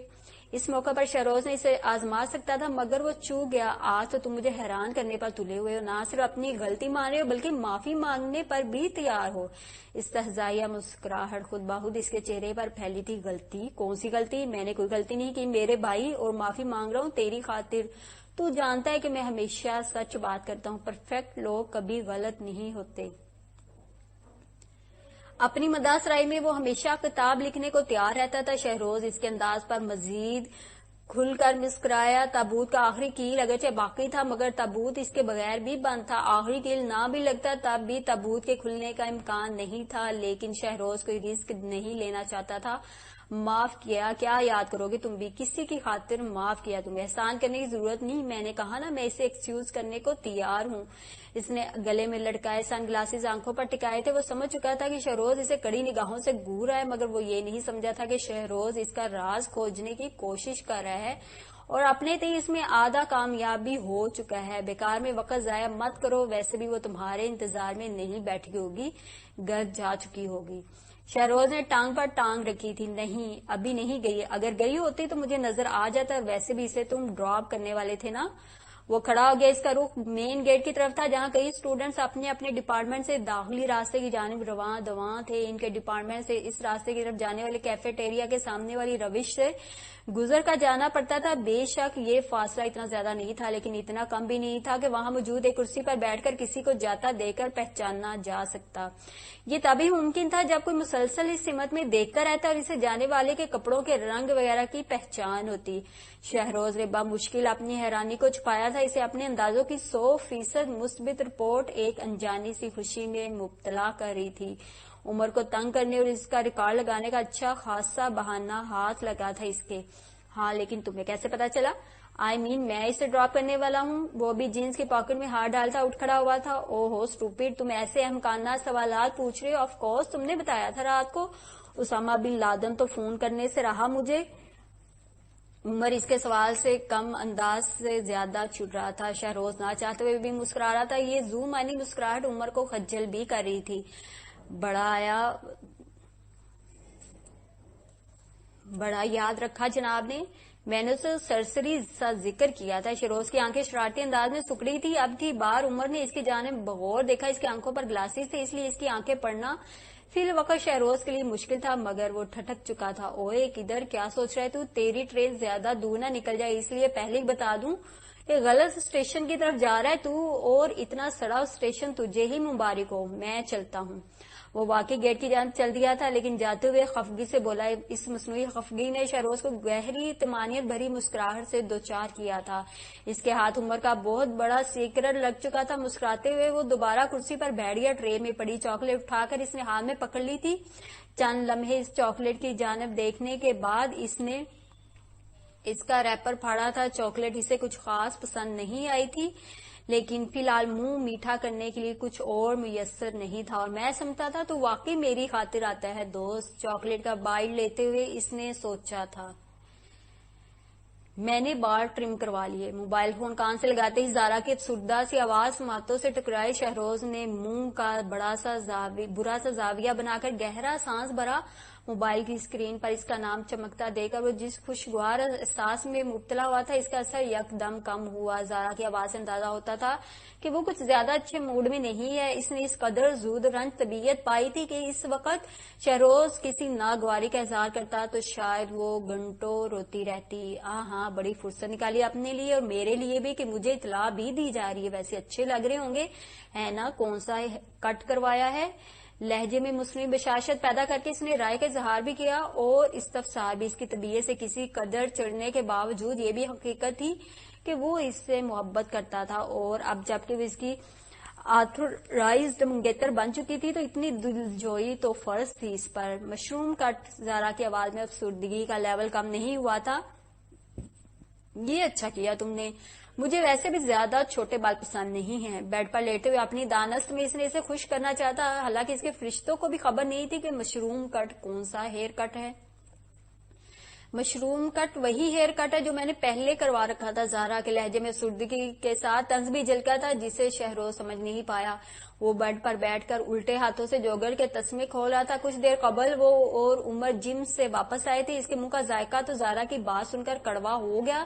اس موقع پر شہروز نے اسے آزما سکتا تھا مگر وہ چوک گیا۔ آج تو تم مجھے حیران کرنے پر تلے ہوئے ہو، نہ صرف اپنی غلطی مان رہے ہو بلکہ معافی مانگنے پر بھی تیار ہو۔ استہزائیہ مسکراہٹ خود بخود اس کے چہرے پر پھیلی تھی۔ غلطی؟ کون سی غلطی؟ میں نے کوئی غلطی نہیں کی میرے بھائی، اور معافی مانگ رہا ہوں تیری خاطر۔ تو جانتا ہے کہ میں ہمیشہ سچ بات کرتا ہوں، پرفیکٹ لوگ کبھی غلط نہیں ہوتے۔ اپنی مداح سرائی میں وہ ہمیشہ کتاب لکھنے کو تیار رہتا تھا۔ شہروز اس کے انداز پر مزید کھل کر مسکرایا۔ تابوت کا آخری کیل اگرچہ باقی تھا مگر تابوت اس کے بغیر بھی بند تھا۔ آخری کیل نہ بھی لگتا تب بھی تابوت کے کھلنے کا امکان نہیں تھا، لیکن شہروز کوئی رسک نہیں لینا چاہتا تھا۔ معاف کیا کیا یاد کرو گے تم بھی، کسی کی خاطر معاف کیا تمہیں، احسان کرنے کی ضرورت نہیں، میں نے کہا نا میں اسے ایکسکیوز کرنے کو تیار ہوں۔ اس نے گلے میں لٹکائے سن گلاسز آنکھوں پر ٹکائے تھے، وہ سمجھ چکا تھا کہ شہروز اسے کڑی نگاہوں سے گھور رہا ہے، مگر وہ یہ نہیں سمجھا تھا کہ شہروز اس کا راز کھوجنے کی کوشش کر رہا ہے اور اپنے تئیں اس میں آدھا کامیابی ہو چکا ہے۔ بیکار میں وقت ضائع مت کرو، ویسے بھی وہ تمہارے انتظار میں نہیں بیٹھی ہوگی، گھر جا چکی ہوگی۔ شہروز نے ٹانگ پر ٹانگ رکھی تھی۔ نہیں، ابھی نہیں گئی، اگر گئی ہوتی تو مجھے نظر آ جاتا، ویسے بھی اسے تم ڈراپ کرنے والے تھے نا۔ وہ کھڑا ہو گیا، اس کا رخ مین گیٹ کی طرف تھا جہاں کئی اسٹوڈنٹس اپنے اپنے ڈپارٹمنٹ سے داخلی راستے کی جانب رواں دواں تھے۔ ان کے ڈپارٹمنٹ سے اس راستے کی طرف جانے والے کیفیٹیریا کے سامنے والی روش سے گزر کر جانا پڑتا تھا۔ بے شک یہ فاصلہ اتنا زیادہ نہیں تھا، لیکن اتنا کم بھی نہیں تھا کہ وہاں موجود ایک کرسی پر بیٹھ کر کسی کو جاتا دیکھ کر پہچانا جا سکتا۔ یہ تبھی ممکن تھا جب کوئی مسلسل اس سمت میں دیکھتا رہتا اور اسے جانے والے کے کپڑوں کے رنگ وغیرہ کی پہچان ہوتی۔ شہروز نے بمشکل اپنی حیرانی کو چھپایا تھا، اسے اپنے اندازوں کی 100% مثبت رپورٹ ایک انجانی سی خوشی میں مبتلا کر رہی تھی۔ عمر کو تنگ کرنے اور اس کا ریکارڈ لگانے کا اچھا خاصا بہانہ ہاتھ لگا تھا اس کے۔ ہاں، لیکن تمہیں کیسے پتا چلا؟ میں اسے ڈراپ کرنے والا ہوں۔ وہ بھی جینز کی پاکٹ میں ہاتھ ڈالتا اٹھ کھڑا ہوا تھا۔ او ہو اسٹوپڈ، تم ایسے احمقانہ سوالات پوچھ رہے ہو؟ آف کورس تم نے بتایا تھا رات کو، اسامہ بن لادن تو فون کرنے سے رہا مجھے۔ عمر اس کے سوال سے کم انداز سے زیادہ چڑ رہا تھا۔ شہروز نہ چاہتے ہوئے بھی مسکرا رہا تھا۔ یہ زو معنی مسکراہٹ عمر کو خجل بھی کر رہی تھی۔ بڑا یاد رکھا جناب نے، میں نے اسے سرسری سا ذکر کیا تھا۔ شہروز کی آنکھیں شرارتی انداز میں سکڑی تھی۔ اب کی بار عمر نے اس کی جانب بغور دیکھا، اس کی آنکھوں پر گلاسز تھے، اس لیے اس کی آنکھیں پڑھنا فی الوقت شہروز کے لیے مشکل تھا، مگر وہ ٹھٹک چکا تھا۔ اوئے کدھر، کیا سوچ رہے تو؟ تیری ٹرین زیادہ دور نہ نکل جائے، اس لیے پہلے ہی بتا دوں کہ غلط اسٹیشن کی طرف جا رہا ہے تو، اور اتنا سڑا اسٹیشن تجھے ہی مبارک ہو، میں چلتا ہوں۔ وہ واقعی گیٹ کی جانب چل دیا تھا، لیکن جاتے ہوئے خفگی سے بولا۔ اس مصنوعی خفگی نے شہروز کو گہری طمانینت بھری مسکراہٹ سے دوچار کیا تھا۔ اس کے ہاتھ عمر کا بہت بڑا سیکرٹ لگ چکا تھا۔ مسکراتے ہوئے وہ دوبارہ کرسی پر بیٹھ گیا۔ ٹرے میں پڑی چاکلیٹ اٹھا کر اس نے ہاتھ میں پکڑ لی تھی۔ چند لمحے اس چاکلیٹ کی جانب دیکھنے کے بعد اس نے اس کا ریپر پھاڑا تھا۔ چاکلیٹ اسے کچھ خاص پسند نہیں آئی تھی، لیکن فی الحال منہ میٹھا کرنے کے لیے کچھ اور میسر نہیں تھا، اور میں سمجھتا تھا تو واقعی میری خاطر آتا ہے دوست۔ چاکلیٹ کا بائٹ لیتے ہوئے اس نے سوچا تھا۔ میں نے بال ٹرم کروا لیے۔ موبائل فون کان سے لگاتے ہی زارا کی افسردہ سی آواز سماعتوں سے ٹکرائی۔ شہروز نے منہ کا برا سا زاویہ بنا کر گہرا سانس بھرا۔ موبائل کی اسکرین پر اس کا نام چمکتا دیکھ کر وہ جس خوشگوار احساس میں مبتلا ہوا تھا، اس کا اثر یک دم کم ہوا۔ زارا کی آواز سے اندازہ ہوتا تھا کہ وہ کچھ زیادہ اچھے موڈ میں نہیں ہے۔ اس نے اس قدر زود رنج طبیعت پائی تھی کہ اس وقت شہروز کسی ناگواری کا اظہار کرتا تو شاید وہ گھنٹوں روتی رہتی۔ ہاں، بڑی فرصت نکالی اپنے لیے اور میرے لیے بھی کہ مجھے اطلاع بھی دی جا رہی ہے۔ ویسے اچھے لگ رہے ہوں گے، ہے نا؟ کون سا کٹ کروایا ہے؟ لہجے میں مصنوعی بشاشت پیدا کر کے اس نے رائے کا اظہار بھی کیا اور استفسار بھی۔ اس کی طبیعت سے کسی قدر چڑھنے کے باوجود یہ بھی حقیقت تھی کہ وہ اس سے محبت کرتا تھا، اور اب جبکہ وہ اس کی آتھورائزڈ منگیتر بن چکی تھی تو اتنی دلجوئی تو فرض تھی اس پر۔ مشروم کٹ، زارا کی آواز میں افسردگی کا لیول کم نہیں ہوا تھا۔ یہ اچھا کیا تم نے، مجھے ویسے بھی زیادہ چھوٹے بال پسند نہیں ہیں۔ بیڈ پر لیٹے ہوئے اپنی دانست میں اس نے اسے خوش کرنا چاہتا، حالانکہ اس کے فرشتوں کو بھی خبر نہیں تھی کہ مشروم کٹ کون سا ہیئر کٹ ہے۔ مشروم کٹ وہی ہیئر کٹ ہے جو میں نے پہلے کروا رکھا تھا۔ زارا کے لہجے میں افسردگی کے ساتھ طنز بھی جھلکا تھا جسے شہروز سمجھ نہیں پایا۔ وہ بیڈ پر بیٹھ کر الٹے ہاتھوں سے جوگر کے تسمے کھول رہا تھا۔ کچھ دیر قبل وہ اور عمر جم سے واپس آئے تھے۔ اس کے منہ کا ذائقہ تو زارا کی بات سن کر کڑوا ہو گیا۔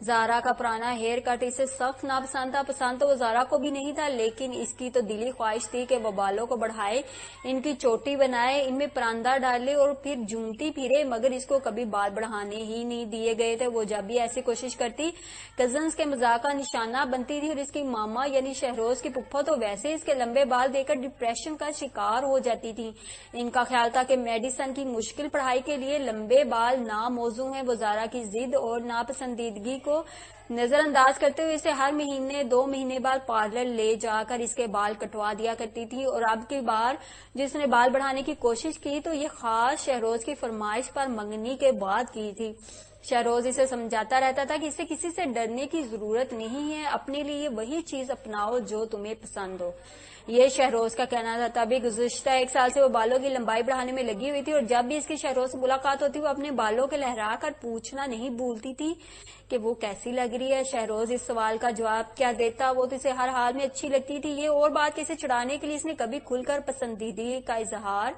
زارا کا پرانا ہیئر کٹ اسے سخت ناپسند تھا۔ پسند تو وہ زارا کو بھی نہیں تھا، لیکن اس کی تو دلی خواہش تھی کہ وہ بالوں کو بڑھائے، ان کی چوٹی بنائے، ان میں پراندہ ڈالے اور پھر جھومتی پھرے، مگر اس کو کبھی بال بڑھانے ہی نہیں دیے گئے تھے۔ وہ جب بھی ایسی کوشش کرتی کزنز کے مذاق کا نشانہ بنتی تھی، اور اس کی ماما یعنی شہروز کی پھپھو تو ویسے اس کے لمبے لمبے بال دیکھ کر ڈپریشن کا شکار ہو جاتی تھی. ان کا خیال تھا کہ میڈیسن کی مشکل پڑھائی کے لیے لمبے بال ناموزوں ہیں. وہ زارا کی ضد اور ناپسندیدگی کو نظر انداز کرتے ہوئے اسے ہر مہینے 2 مہینے بعد پارلر لے جا کر اس کے بال کٹوا دیا کرتی تھی. اور اب کی بار جس نے بال بڑھانے کی کوشش کی تو یہ خاص شہروز کی فرمائش پر منگنی کے بعد کی تھی. شہروز اسے سمجھاتا رہتا تھا کہ اسے کسی سے ڈرنے کی ضرورت نہیں ہے, اپنے لیے وہی چیز اپناؤ جو تمہیں پسند ہو. یہ شہروز کا کہنا تھا. تبھی گزشتہ 1 سال سے وہ بالوں کی لمبائی بڑھانے میں لگی ہوئی تھی, اور جب بھی اس کی شہروز سے ملاقات ہوتی وہ اپنے بالوں کے لہرا کر پوچھنا نہیں بھولتی تھی کہ وہ کیسی لگ رہی ہے. شہروز اس سوال کا جواب کیا دیتا, وہ تو اسے ہر حال میں اچھی لگتی تھی. یہ اور بات کہ اسے چڑھانے کے لیے اس نے کبھی کھل کر پسندیدگی کا اظہار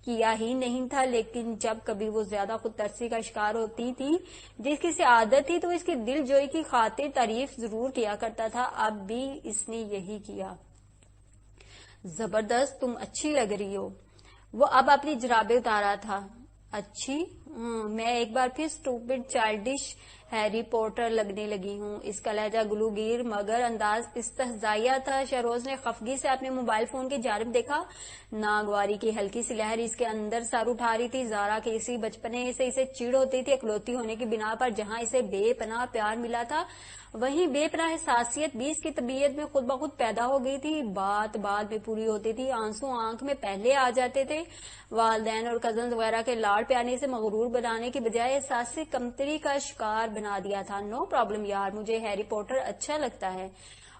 کیا ہی نہیں تھا, لیکن جب کبھی وہ زیادہ خود ترسی کا شکار ہوتی تھی جس کی سے عادت تھی تو اس کی دل جوئی کی خاطر تعریف ضرور کیا کرتا تھا. اب بھی اس نے یہی کیا. زبردست, تم اچھی لگ رہی ہو. وہ اب اپنی جرابیں اتارا تھا. اچھی, میں ایک بار پھر اسٹوپڈ چائلڈش ہیری پوٹر لگنے لگی ہوں. اس کا لہجہ گلوگیر مگر انداز استہزائیہ تھا. شہروز نے خفگی سے اپنے موبائل فون کی جانب دیکھا. ناگواری کی ہلکی سی لہر اس کے اندر سر اٹھا رہی تھی. زارا کے اسی بچپنے سے اسے چڑ ہوتی تھی, اکلوتی ہونے کی بنا پر. جہاں اسے بے پناہ پیار ملا تھا وہیں بے پناہ حساسیت بھی اس کی طبیعت میں خود بخود پیدا ہو گئی تھی. بات بعد میں پوری ہوتی تھی, آنسو آنکھ میں پہلے آ جاتے تھے. والدین اور کزنز وغیرہ کے لاڑ پیانے سے مغرور بنانے کی بجائے احساس کمتری کا شکار بنا دیا تھا. نو پرابلم یار, مجھے ہیری پوٹر اچھا لگتا ہے.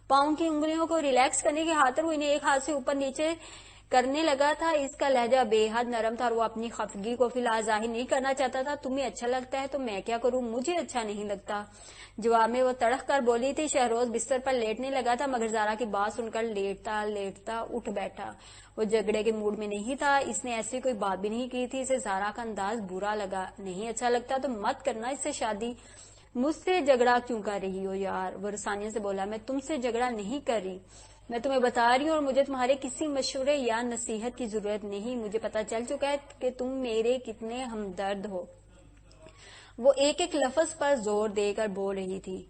پاؤں کی انگلیوں کو ریلیکس کرنے کی خاطر وہ انہیں ایک ہاتھ سے اوپر نیچے کرنے لگا تھا. اس کا لہجہ بے حد نرم تھا اور وہ اپنی خفگی کو فی الحال ظاہر نہیں کرنا چاہتا تھا. تمہیں اچھا لگتا ہے تو میں کیا کروں, مجھے اچھا نہیں لگتا. جواب میں وہ تڑک کر بولی تھی. شہروز بستر پر لیٹنے لگا تھا مگر زارا کی بات سن کر لیٹتا لیٹتا اٹھ بیٹھا. وہ جھگڑے کے موڈ میں نہیں تھا. اس نے ایسی کوئی بات بھی نہیں کی تھی. اسے زارا کا انداز برا لگا. نہیں اچھا لگتا تو مت کرنا اس سے شادی. مجھ سے جھگڑا کیوں کر رہی ہو یار, وہ رسانیہ سے بولا. میں تم سے جھگڑا نہیں کر رہی, میں تمہیں بتا رہی ہوں اور مجھے تمہارے کسی مشورے یا نصیحت کی ضرورت نہیں. مجھے پتا چل چکا ہے کہ تم میرے کتنے ہمدرد ہو. وہ ایک ایک لفظ پر زور دے کر بول رہی تھی.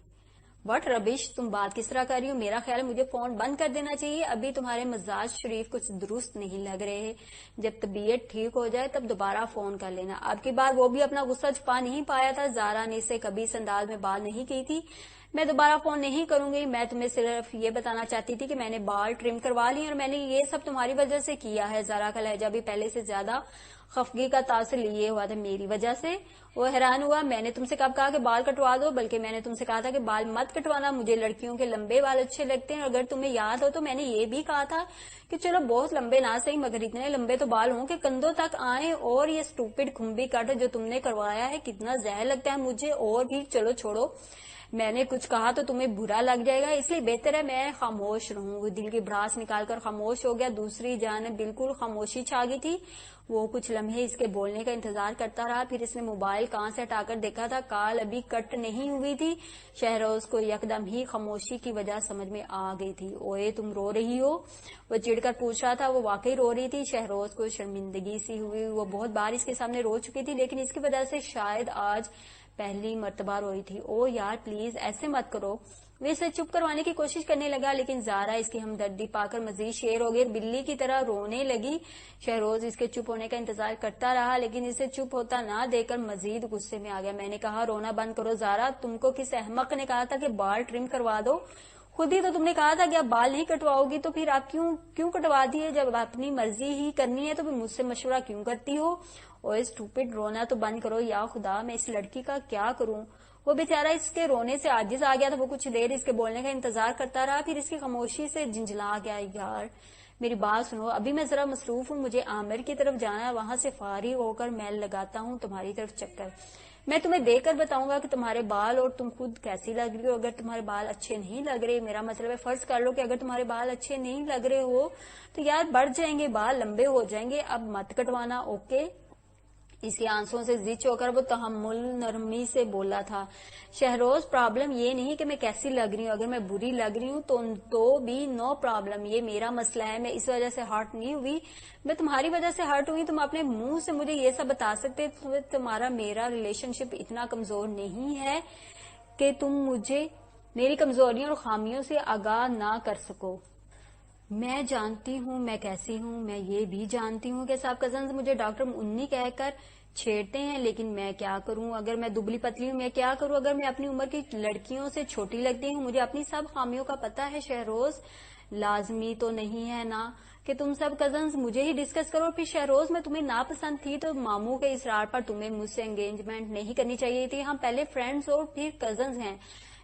واٹ ربش, تم بات کس طرح کر رہی ہو. میرا خیال ہے مجھے فون بند کر دینا چاہیے. ابھی تمہارے مزاج شریف کچھ درست نہیں لگ رہے. جب طبیعت ٹھیک ہو جائے تب دوبارہ فون کر لینا. اب کی بار وہ بھی اپنا غصہ چھپا نہیں پایا تھا. زارا نے اسے کبھی اس انداز میں بات نہیں کی تھی. میں دوبارہ فون نہیں کروں گی. میں تمہیں صرف یہ بتانا چاہتی تھی کہ میں نے بال ٹرم کروا لیے اور میں نے یہ سب تمہاری وجہ سے کیا ہے. زارا کا لہجہ بھی پہلے سے زیادہ خفگی کا تاثر لیے ہوا تھا. میری وجہ سے؟ وہ حیران ہوا. میں نے تم سے کب کہا کہ بال کٹوا دو, بلکہ میں نے تم سے کہا تھا کہ بال مت کٹوانا. مجھے لڑکیوں کے لمبے بال اچھے لگتے ہیں. اگر تمہیں یاد ہو تو میں نے یہ بھی کہا تھا کہ چلو بہت لمبے نہ صحیح مگر اتنے لمبے تو بال ہوں کہ کندھوں تک آئیں. اور یہ اسٹوپڈ کھمبی کٹ جو تم نے کروایا ہے کتنا زہر لگتا ہے مجھے. اور بھی چلو چھوڑو, میں نے کچھ کہا تو تمہیں برا لگ جائے گا, اس لیے بہتر ہے میں خاموش رہوں. وہ دل کی بھڑاس نکال کر خاموش ہو گیا. دوسری جانب بالکل خاموشی چھا گئی تھی. وہ کچھ لمحے اس کے بولنے کا انتظار کرتا رہا. پھر اس نے موبائل کان سے ہٹا کر دیکھا تھا. کال ابھی کٹ نہیں ہوئی تھی. شہروز کو یکدم ہی خاموشی کی وجہ سمجھ میں آ گئی تھی. اوئے تم رو رہی ہو, وہ چڑ کر پوچھ رہا تھا. وہ واقعی رو رہی تھی. شہروز کو شرمندگی سی ہوئی. وہ بہت بار اس کے سامنے رو چکی تھی لیکن اس کی وجہ سے شاید آج پہلی مرتبہ روئی تھی. او یار پلیز ایسے مت کرو. وہ اسے چپ کروانے کی کوشش کرنے لگا لیکن زارا اس کی ہمدردی پا کر مزید شیر ہو گئی, بلی کی طرح رونے لگی. شہروز اس کے چپ ہونے کا انتظار کرتا رہا لیکن اسے چپ ہوتا نہ دیکھ کر مزید غصے میں آ گیا. میں نے کہا رونا بند کرو زارا. تم کو کس احمق نے کہا تھا کہ بال ٹرم کروا دو؟ خود ہی تو تم نے کہا تھا کہ اب بال نہیں کٹواؤ گی, تو پھر آپ کیوں کٹوا دیے؟ جب اپنی مرضی ہی کرنی ہے تو پھر مجھ سے مشورہ کیوں کرتی ہو؟ اور اسٹوپڈ رونا تو بند کرو. یا خدا, میں اس لڑکی کا کیا کروں. وہ بیچارہ اس کے رونے سے عاجز آ گیا تھا. وہ کچھ دیر اس کے بولنے کا انتظار کرتا رہا پھر اس کی خاموشی سے جھنجھلا گیا. یار میری بات سنو, ابھی میں ذرا مصروف ہوں, مجھے عامر کی طرف جانا ہے. وہاں سے فارغ ہو کر میں لگاتا ہوں تمہاری طرف چکر. میں تمہیں دیکھ کر بتاؤں گا کہ تمہارے بال اور تم خود کیسی لگ رہی ہو. اگر تمہارے بال اچھے نہیں لگ رہے, میرا مطلب ہے فرض کر لو کہ اگر تمہارے بال اچھے نہیں لگ رہے ہو تو یار بڑھ جائیں گے, بال لمبے ہو جائیں گے. اب مت کٹوانا, اوکے. اس کی آنسوں سے زچ ہو کر وہ تحمل نرمی سے بولا تھا. شہروز پرابلم یہ نہیں کہ میں کیسی لگ رہی ہوں. اگر میں بری لگ رہی ہوں تو بھی نو پرابلم. یہ میرا مسئلہ ہے. میں اس وجہ سے ہرٹ نہیں ہوئی, میں تمہاری وجہ سے ہرٹ ہوئی. تم اپنے منہ سے مجھے یہ سب بتا سکتے, تمہارا میرا ریلیشن شپ اتنا کمزور نہیں ہے کہ تم مجھے میری کمزوریوں اور خامیوں سے آگاہ نہ کر سکو. میں جانتی ہوں میں کیسی ہوں، میں یہ بھی جانتی ہوں کہ سب کزنز مجھے ڈاکٹر منی کہہ کر چھیڑتے ہیں، لیکن میں کیا کروں؟ اگر میں دبلی پتلی ہوں میں کیا کروں؟ اگر میں اپنی عمر کی لڑکیوں سے چھوٹی لگتی ہوں؟ مجھے اپنی سب خامیوں کا پتہ ہے شہروز، لازمی تو نہیں ہے نا کہ تم سب کزنز مجھے ہی ڈسکس کرو. پھر شہروز میں تمہیں ناپسند تھی تو ماموں کے اصرار پر تمہیں مجھ سے انگیجمنٹ نہیں کرنی چاہیے تھی. ہم پہلے فرینڈز اور پھر کزنز ہیں.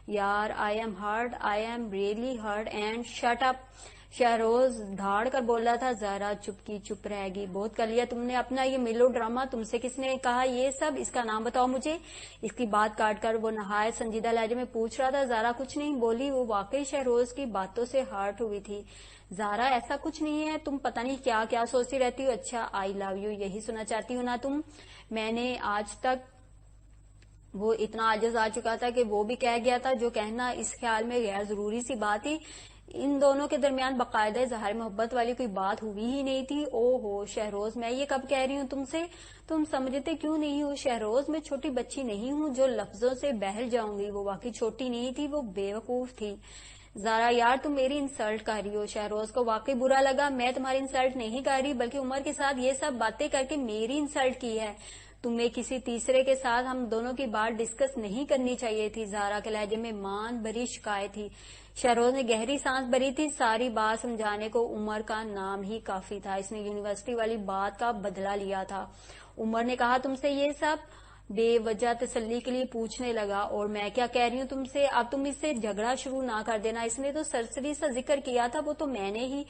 یار I am hurt, I am really hurt and shut up. Shehroz دھاڑ کر بولا تھا. زہرا چپ کی چپ رہ گئی. بہت کر لیا تم نے اپنا یہ میلو ڈرامہ. تم سے کس نے کہا یہ سب؟ اس کا نام بتاؤ مجھے. اس کی بات کاٹ کر وہ نہایت سنجیدہ لہجے میں پوچھ رہا تھا. زہرا کچھ نہیں بولی. وہ واقعی شہروز کی باتوں سے ہرٹ ہوئی تھی. زہرا ایسا کچھ نہیں ہے، تم پتہ نہیں کیا کیا سوچتی رہتی ہو. اچھا آئی لو یو یہی سننا چاہتی ہو نا تم؟ میں نے آج تک وہ اتنا عاجز آ چکا تھا کہ وہ بھی کہہ گیا تھا جو کہنا اس خیال میں غیر ضروری سی بات تھی. ان دونوں کے درمیان باقاعدہ اظہار محبت والی کوئی بات ہوئی ہی نہیں تھی. او ہو شہروز، میں یہ کب کہہ رہی ہوں تم سے؟ تم سمجھتے کیوں نہیں ہو شہروز؟ میں چھوٹی بچی نہیں ہوں جو لفظوں سے بہل جاؤں گی. وہ واقعی چھوٹی نہیں تھی، وہ بیوقوف تھی. زارا یار تم میری انسلٹ کر رہی ہو. شہروز کو واقعی برا لگا. میں تمہاری انسلٹ نہیں کر رہی بلکہ عمر کے ساتھ یہ سب باتیں کر کے میری انسلٹ کی ہے. تمہیں کسی تیسرے کے ساتھ ہم دونوں کی بات ڈسکس نہیں کرنی چاہیے تھی. زارا کے لہجے میں مان بھری شکایت تھی. شہروز نے گہری سانس بھری تھی. ساری بات سمجھانے کو عمر کا نام ہی کافی تھا. اس نے یونیورسٹی والی بات کا بدلہ لیا تھا. عمر نے کہا تم سے یہ سب؟ بے وجہ تسلی کے لیے پوچھنے لگا. اور میں کیا کہہ رہی ہوں تم سے؟ اب تم اس سے جھگڑا شروع نہ کر دینا. اس نے تو سرسری سا ذکر کیا تھا، وہ تو میں نے ہی.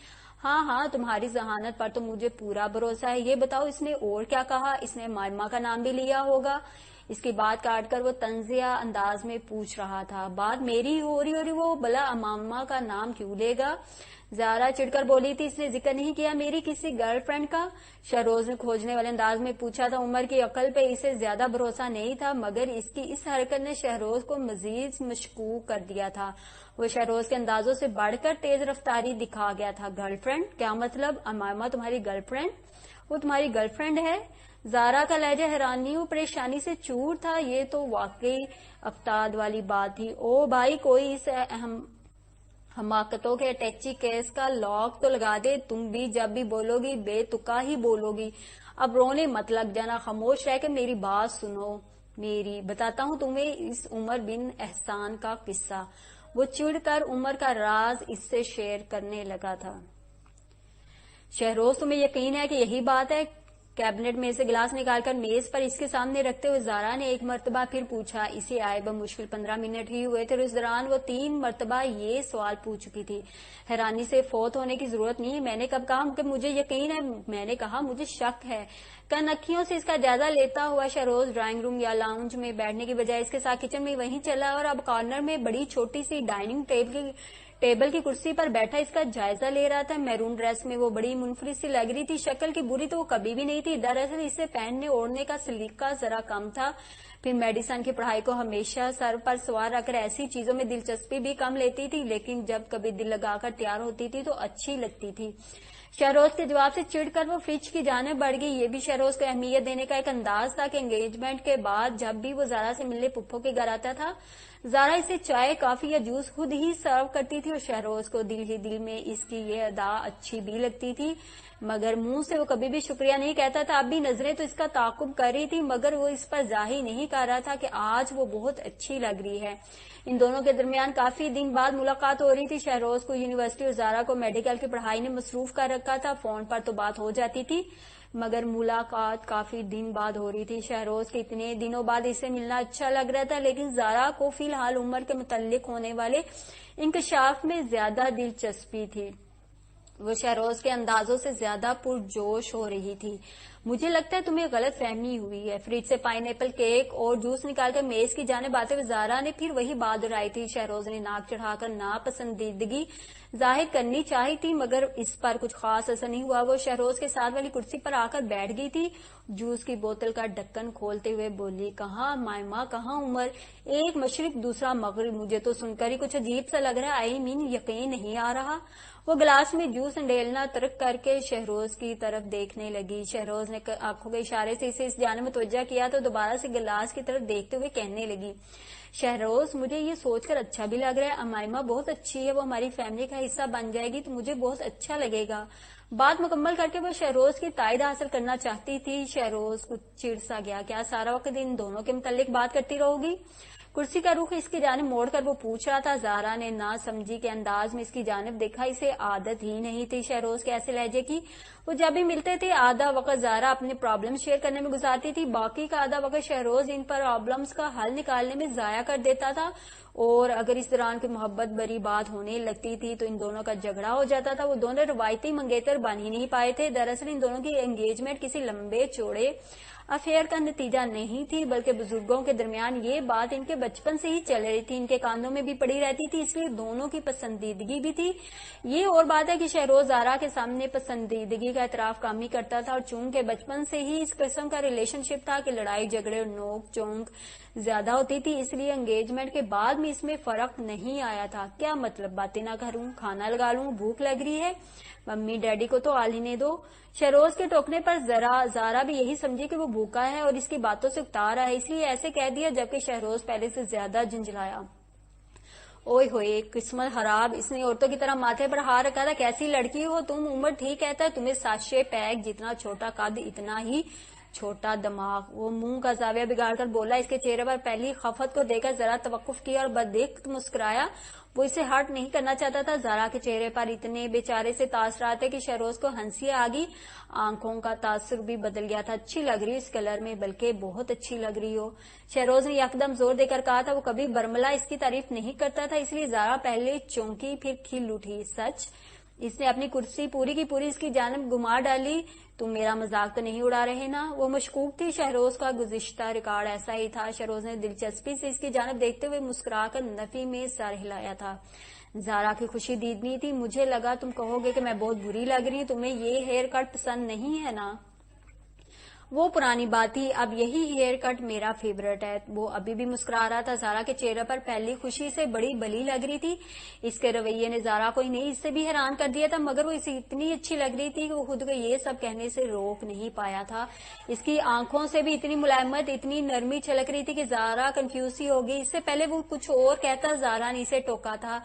ہاں تمہاری ذہانت پر تو مجھے پورا بھروسہ ہے. یہ بتاؤ اس نے اور کیا کہا؟ اس نے مائمہ کا نام بھی لیا ہوگا. اس کی بات کاٹ کر وہ طنزیہ انداز میں پوچھ رہا تھا. بات میری ہو رہی وہ بلا امامہ کا نام کیوں لے گا؟ زارا چڑھ کر بولی تھی. اس نے ذکر نہیں کیا میری کسی گرل فرینڈ کا؟ شہروز نے کھوجنے والے انداز میں پوچھا تھا. عمر کی عقل پہ اسے زیادہ بھروسہ نہیں تھا، مگر اس کی اس حرکت نے شہروز کو مزید مشکوک کر دیا تھا. وہ شہروز کے اندازوں سے بڑھ کر تیز رفتاری دکھا گیا تھا. Girl friend? کیا مطلب؟ امامہ تمہاری گرل فرینڈ؟ وہ تمہاری گرل فرینڈ ہے؟ زارا کا لہجہ حیرانی و پریشانی سے چور تھا. یہ تو واقعی افتاد والی بات تھی. او بھائی کوئی اس حماقتوں کے ٹیچی کیس کا لاک تو لگا دے. تم بھی جب بھی بولو گی بے تکا ہی بولو گی. اب رونے مت لگ جانا، خاموش رہ کے میری بات سنو. میری بتاتا ہوں تمہیں اس عمر بن احسان کا قصہ. وہ چڑھ کر عمر کا راز اس سے شیئر کرنے لگا تھا. شہروز تمہیں یقین ہے کہ یہی بات ہے؟ کیبنٹ میں سے گلاس نکال کر میز پر اس کے سامنے رکھتے ہوئے زارا نے ایک مرتبہ پھر پوچھا. اسے آئے بمشکل 15 منٹ ہی ہوئے تھے اور اس دوران وہ 3 مرتبہ یہ سوال پوچھ چکی تھی. حیرانی سے فوت ہونے کی ضرورت نہیں. میں نے کب کہا کہ مجھے یقین ہے؟ میں نے کہا مجھے شک ہے. کنکھیوں سے اس کا جائزہ لیتا ہوا شہروز ڈرائنگ روم یا لاؤنج میں بیٹھنے کی بجائے اس کے ساتھ کچن میں وہیں چلا اور اب کارنر میں بڑی چھوٹی سی ڈائننگ ٹیبل کی کرسی پر بیٹھا اس کا جائزہ لے رہا تھا. میرون ڈریس میں وہ بڑی منفرد سی لگ رہی تھی. شکل کی بری تو وہ کبھی بھی نہیں تھی. دراصل اسے پہننے اوڑھنے کا سلیقہ ذرا کم تھا. پھر میڈیسن کی پڑھائی کو ہمیشہ سر پر سوار رکھ کر ایسی چیزوں میں دلچسپی بھی کم لیتی تھی، لیکن جب کبھی دل لگا کر تیار ہوتی تھی تو اچھی لگتی تھی. شہروز کے جواب سے چڑھ کر وہ فریج کی جانب بڑھ گئی. یہ بھی شہروز کو اہمیت دینے کا ایک انداز تھا کہ انگیجمنٹ کے بعد جب بھی وہ زارا سے ملنے پپھو کے گھر آتا تھا، زارا اسے چائے کافی یا جوس خود ہی سرو کرتی تھی اور شہروز کو دل ہی دل میں اس کی یہ ادا اچھی بھی لگتی تھی، مگر منہ سے وہ کبھی بھی شکریہ نہیں کہتا تھا. اب بھی نظریں تو اس کا تعاقب کر رہی تھی مگر وہ اس پر ظاہر نہیں کر رہا تھا کہ آج وہ بہت اچھی لگ رہی ہے. ان دونوں کے درمیان کافی دن بعد ملاقات ہو رہی تھی. شہروز کو یونیورسٹی اور زارا کو میڈیکل کی پڑھائی نے مصروف کر رکھا تھا. فون پر تو بات ہو جاتی تھی مگر ملاقات کافی دن بعد ہو رہی تھی. شہروز کے اتنے دنوں بعد اسے ملنا اچھا لگ رہا تھا، لیکن زارا کو فی الحال عمر کے متعلق ہونے والے انکشاف میں زیادہ دلچسپی تھی. وہ شہروز کے اندازوں سے زیادہ پرجوش ہو رہی تھی. مجھے لگتا ہے تمہیں غلط فہمی ہوئی ہے. فریج سے پائن ایپل کیک اور جوس نکال کر میز کی جانب آتے ہوئے زارا نے پھر وہی بات دہرائی تھی. شہروز نے ناک چڑھا کر ناپسندیدگی ظاہر کرنی چاہی تھی مگر اس پر کچھ خاص اثر نہیں ہوا. وہ شہروز کے ساتھ والی کرسی پر آ کر بیٹھ گئی تھی. جوس کی بوتل کا ڈھکن کھولتے ہوئے بولی. کہاں مائمہ کہاں عمر؟ ایک مشرق دوسرا مغرب. مجھے تو سن کر ہی کچھ عجیب سا لگ رہا ہے. یقین نہیں آ رہا. وہ گلاس میں جوس انڈیلنا ترک کر کے شہروز کی طرف دیکھنے لگی. شہروز نے نے آنکھوں کے اشارے سے اسے اس جانب متوجہ کیا تو دوبارہ سے گلاس کی طرف دیکھتے ہوئے کہنے لگی، شہروز مجھے یہ سوچ کر اچھا بھی لگ رہا ہے، امائمہ بہت اچھی ہے، وہ ہماری فیملی کا حصہ بن جائے گی تو مجھے بہت اچھا لگے گا۔ بات مکمل کر کے وہ شہروز کی تائید حاصل کرنا چاہتی تھی۔ شہروز کچھ چڑ سا گیا، کیا سارا وقت ان دونوں کے متعلق بات کرتی رہو گی؟ کرسی کا رخ اس کی جانب موڑ کر وہ پوچھ رہا تھا۔ زہرا نے نہ سمجھی کے انداز میں اس کی جانب دیکھا، اسے عادت ہی نہیں تھی شہروز کے ایسے لہجے کی۔ وہ جب بھی ملتے تھے آدھا وقت زہرا اپنے پرابلم شیئر کرنے میں گزارتی تھی، باقی کا آدھا وقت شہروز ان پرابلمز کا حل نکالنے میں ضائع کر دیتا تھا، اور اگر اس دوران کوئی محبت بری بات ہونے لگتی تھی تو ان دونوں کا جھگڑا ہو جاتا تھا۔ وہ دونوں روایتی منگیتر بن ہی نہیں پائے تھے۔ دراصل ان دونوں کی انگیجمنٹ کسی لمبے چوڑے افیئر کا نتیجہ نہیں تھی، بلکہ بزرگوں کے درمیان یہ بات ان کے بچپن سے ہی چل رہی تھی، ان کے کانوں میں بھی پڑی رہتی تھی، اس لیے دونوں کی پسندیدگی بھی تھی۔ یہ اور بات ہے کہ شہروز زہرا کے سامنے پسندیدگی کا اعتراف کم ہی کرتا تھا، اور چونکہ بچپن سے ہی اس قسم کا ریلیشن شپ تھا کہ لڑائی جھگڑے اور نوک چونک زیادہ ہوتی تھی، اس لیے انگیجمنٹ کے بعد میں اس میں فرق نہیں آیا تھا۔ کیا مطلب باتیں نہ کروں، کھانا لگا لوں، بھوک لگ رہی ہے، ممی ڈیڈی کو تو آ لینے دو۔ شہروز کے ٹوکنے پر زہرا بھی یہی سمجھی کہ وہ بھوکا ہے اور اس کی باتوں سے اکتا رہا ہے، اس لیے ایسے کہہ دیا، جبکہ شہروز پہلے سے زیادہ جھنجھلایا۔ اوئے ہوئے قسمت خراب، اس نے عورتوں کی طرح ماتھے پر ہاتھ رکھا تھا۔ کیسی لڑکی ہو تم، عمر ٹھیک کہتا ہے تمہیں، ساشے پیک جتنا چھوٹا قد اتنا ہی چھوٹا دماغ۔ وہ منہ کا زاویہ بگاڑ کر بولا، اس کے چہرے پر پہلی خفت کو دیکھ کر ذرا توقف کیا اور بدعقل مسکرایا۔ وہ اسے ہرٹ نہیں کرنا چاہتا تھا۔ زہرا کے چہرے پر اتنے بیچارے سے تاثرات تھے کہ شہروز کو ہنسی آ گئی، آنکھوں کا تاثر بھی بدل گیا تھا۔ اچھی لگ رہی اس کلر میں، بلکہ بہت اچھی لگ رہی ہو، شہروز نے یکدم زور دے کر کہا تھا۔ وہ کبھی برملا اس کی تعریف نہیں کرتا تھا، اس لیے زہرا پہلے چونکی پھر کھل اٹھی۔ سچ؟ اس نے اپنی کرسی پوری کی پوری اس کی جانب گھما ڈالی۔ تم میرا مذاق تو نہیں اڑا رہے نا؟ وہ مشکوک تھی، شہروز کا گزشتہ ریکارڈ ایسا ہی تھا۔ شہروز نے دلچسپی سے اس کی جانب دیکھتے ہوئے مسکرا کر نفی میں سر ہلایا تھا۔ زہرا کی خوشی دیدنی تھی۔ مجھے لگا تم کہو گے کہ میں بہت بری لگ رہی ہوں، تمہیں یہ ہیئر کٹ پسند نہیں ہے نا؟ وہ پرانی بات تھی، اب یہی ہیئر کٹ میرا فیورٹ ہے۔ وہ ابھی بھی مسکرا رہا تھا۔ زہرا کے چہرے پر پہلی خوشی سے بڑی بلی لگ رہی تھی۔ اس کے رویے نے زہرا کو ہی نہیں اس سے بھی حیران کر دیا تھا، مگر وہ اسے اتنی اچھی لگ رہی تھی کہ وہ خود کو یہ سب کہنے سے روک نہیں پایا تھا۔ اس کی آنکھوں سے بھی اتنی ملائمت، اتنی نرمی چھلک رہی تھی کہ زہرا کنفیوز سی ہو گئی۔ اس سے پہلے وہ کچھ اور کہتا، زہرا نے اسے ٹوکا تھا،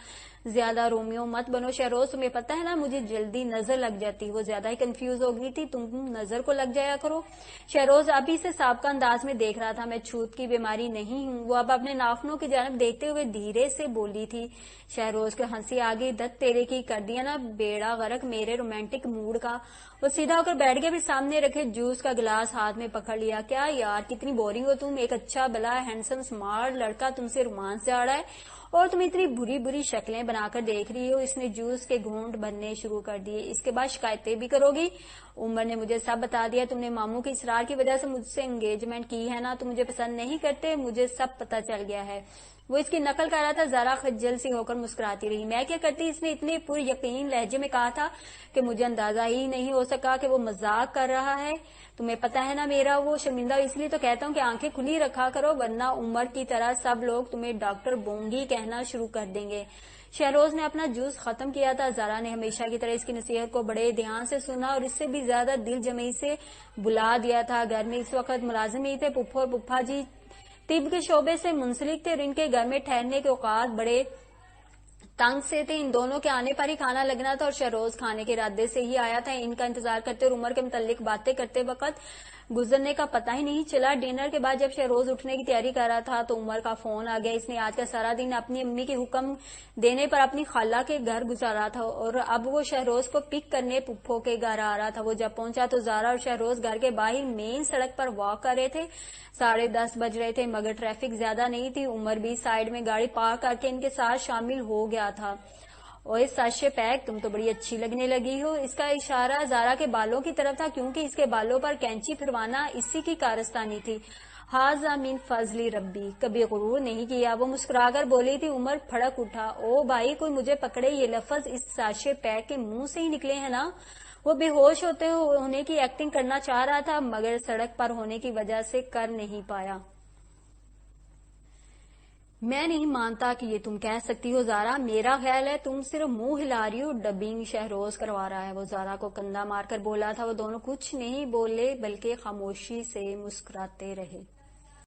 زیادہ رومیو مت بنو شہروز، تمہیں پتہ ہے نا مجھے جلدی نظر لگ جاتی۔ وہ زیادہ ہی کنفیوز ہو گئی تھی، تم نظر کو لگ جایا کرو۔ شہروز ابھی سے سابقہ انداز میں دیکھ رہا تھا، میں چھوت کی بیماری نہیں ہوں۔ وہ اب اپنے ناخنوں کی جانب دیکھتے ہوئے دھیرے سے بولی تھی۔ شہروز کو ہنسی آ گئی، دت تیرے کی، کر دیا نا بیڑا غرق میرے رومانٹک موڈ کا۔ وہ سیدھا ہو کر بیٹھ گیا، پھر سامنے رکھے جوس کا گلاس ہاتھ میں پکڑ لیا۔ کیا یار کتنی بورنگ ہو تم، ایک اچھا بلا ہینڈسم سمارٹ لڑکا تم سے رومانس سے آ رہا ہے اور تم اتنی بری بری شکلیں بنا کر دیکھ رہی ہو۔ اس نے جوس کے گھونٹ بھرنے شروع کر دیے۔ اس کے بعد شکایتیں بھی کرو گی؟ عمر نے مجھے سب بتا دیا، تم نے ماموں کی اصرار کی وجہ سے مجھ سے انگیجمنٹ کی ہے نا، تم مجھے پسند نہیں کرتے، مجھے سب پتا چل گیا ہے۔ وہ اس کی نقل کر رہا تھا۔ زہرا خجل سی ہو کر مسکراتی رہی۔ میں کیا کرتی؟ اس نے اتنے پر یقین لہجے میں کہا تھا کہ مجھے اندازہ ہی نہیں ہو سکا کہ وہ مذاق کر رہا ہے۔ تمہیں پتا ہے نا میرا وہ شرمندہ، اس لیے تو کہتا ہوں کہ آنکھیں کھلی رکھا کرو، ورنہ عمر کی طرح سب لوگ تمہیں ڈاکٹر بونگی کہنا شروع کر دیں گے۔ شہروز نے اپنا جوس ختم کیا تھا۔ زہرا نے ہمیشہ کی طرح اس کی نصیحت کو بڑے دھیان سے سنا اور اس سے بھی زیادہ دل جمعی سے بلا دیا تھا۔ گھر میں اس وقت ملازم ہی تھے، پھپھو اور پھپھا جی طب کے شعبے سے منسلک تھے اور ان کے گھر میں ٹھہرنے کے اوقات بڑے تنگ سے تھے۔ ان دونوں کے آنے پر ہی کھانا لگنا تھا اور شہروز کھانے کے ارادے سے ہی آیا تھا۔ ان کا انتظار کرتے اور عمر کے متعلق باتیں کرتے وقت گزرنے کا پتہ ہی نہیں چلا۔ ڈنر کے بعد جب شہروز اٹھنے کی تیاری کر رہا تھا تو عمر کا فون آ گیا۔ اس نے آج کا سارا دن اپنی امی کے حکم دینے پر اپنی خالہ کے گھر گزارا تھا اور اب وہ شہروز کو پک کرنے پھپھو کے گھر آ رہا تھا۔ وہ جب پہنچا تو زہرا اور شہروز گھر کے باہر مین سڑک پر واک کر رہے تھے۔ 10:30 بج رہے تھے، مگر ٹریفک زیادہ نہیں تھی۔ عمر بھی سائیڈ میں گاڑی پارک کر کے ان کے ساتھ شامل ہو گیا تھا۔ اوئے ساشے پیک، تم تو بڑی اچھی لگنے لگی ہو۔ اس کا اشارہ زہرا کے بالوں کی طرف تھا، کیونکہ اس کے بالوں پر کینچی پھروانا اسی کی کارستانی تھی۔ ھذا من فضل ربی، کبھی غرور نہیں کیا، وہ مسکرا کر بولی تھی۔ عمر پھڑک اٹھا، او بھائی کوئی مجھے پکڑے، یہ لفظ اس ساشے پیک کے منہ سے ہی نکلے ہیں نا؟ وہ بے ہوش ہونے کی ایکٹنگ کرنا چاہ رہا تھا، مگر سڑک پر ہونے کی وجہ سے کر نہیں پایا۔ میں نہیں مانتا کہ یہ تم کہہ سکتی ہو زارا، میرا خیال ہے تم صرف منہ ہلا رہی ہو، ڈبنگ شہروز کروا رہا ہے۔ وہ زارا کو کندھا مار کر بولا تھا۔ وہ دونوں کچھ نہیں بولے بلکہ خاموشی سے مسکراتے رہے۔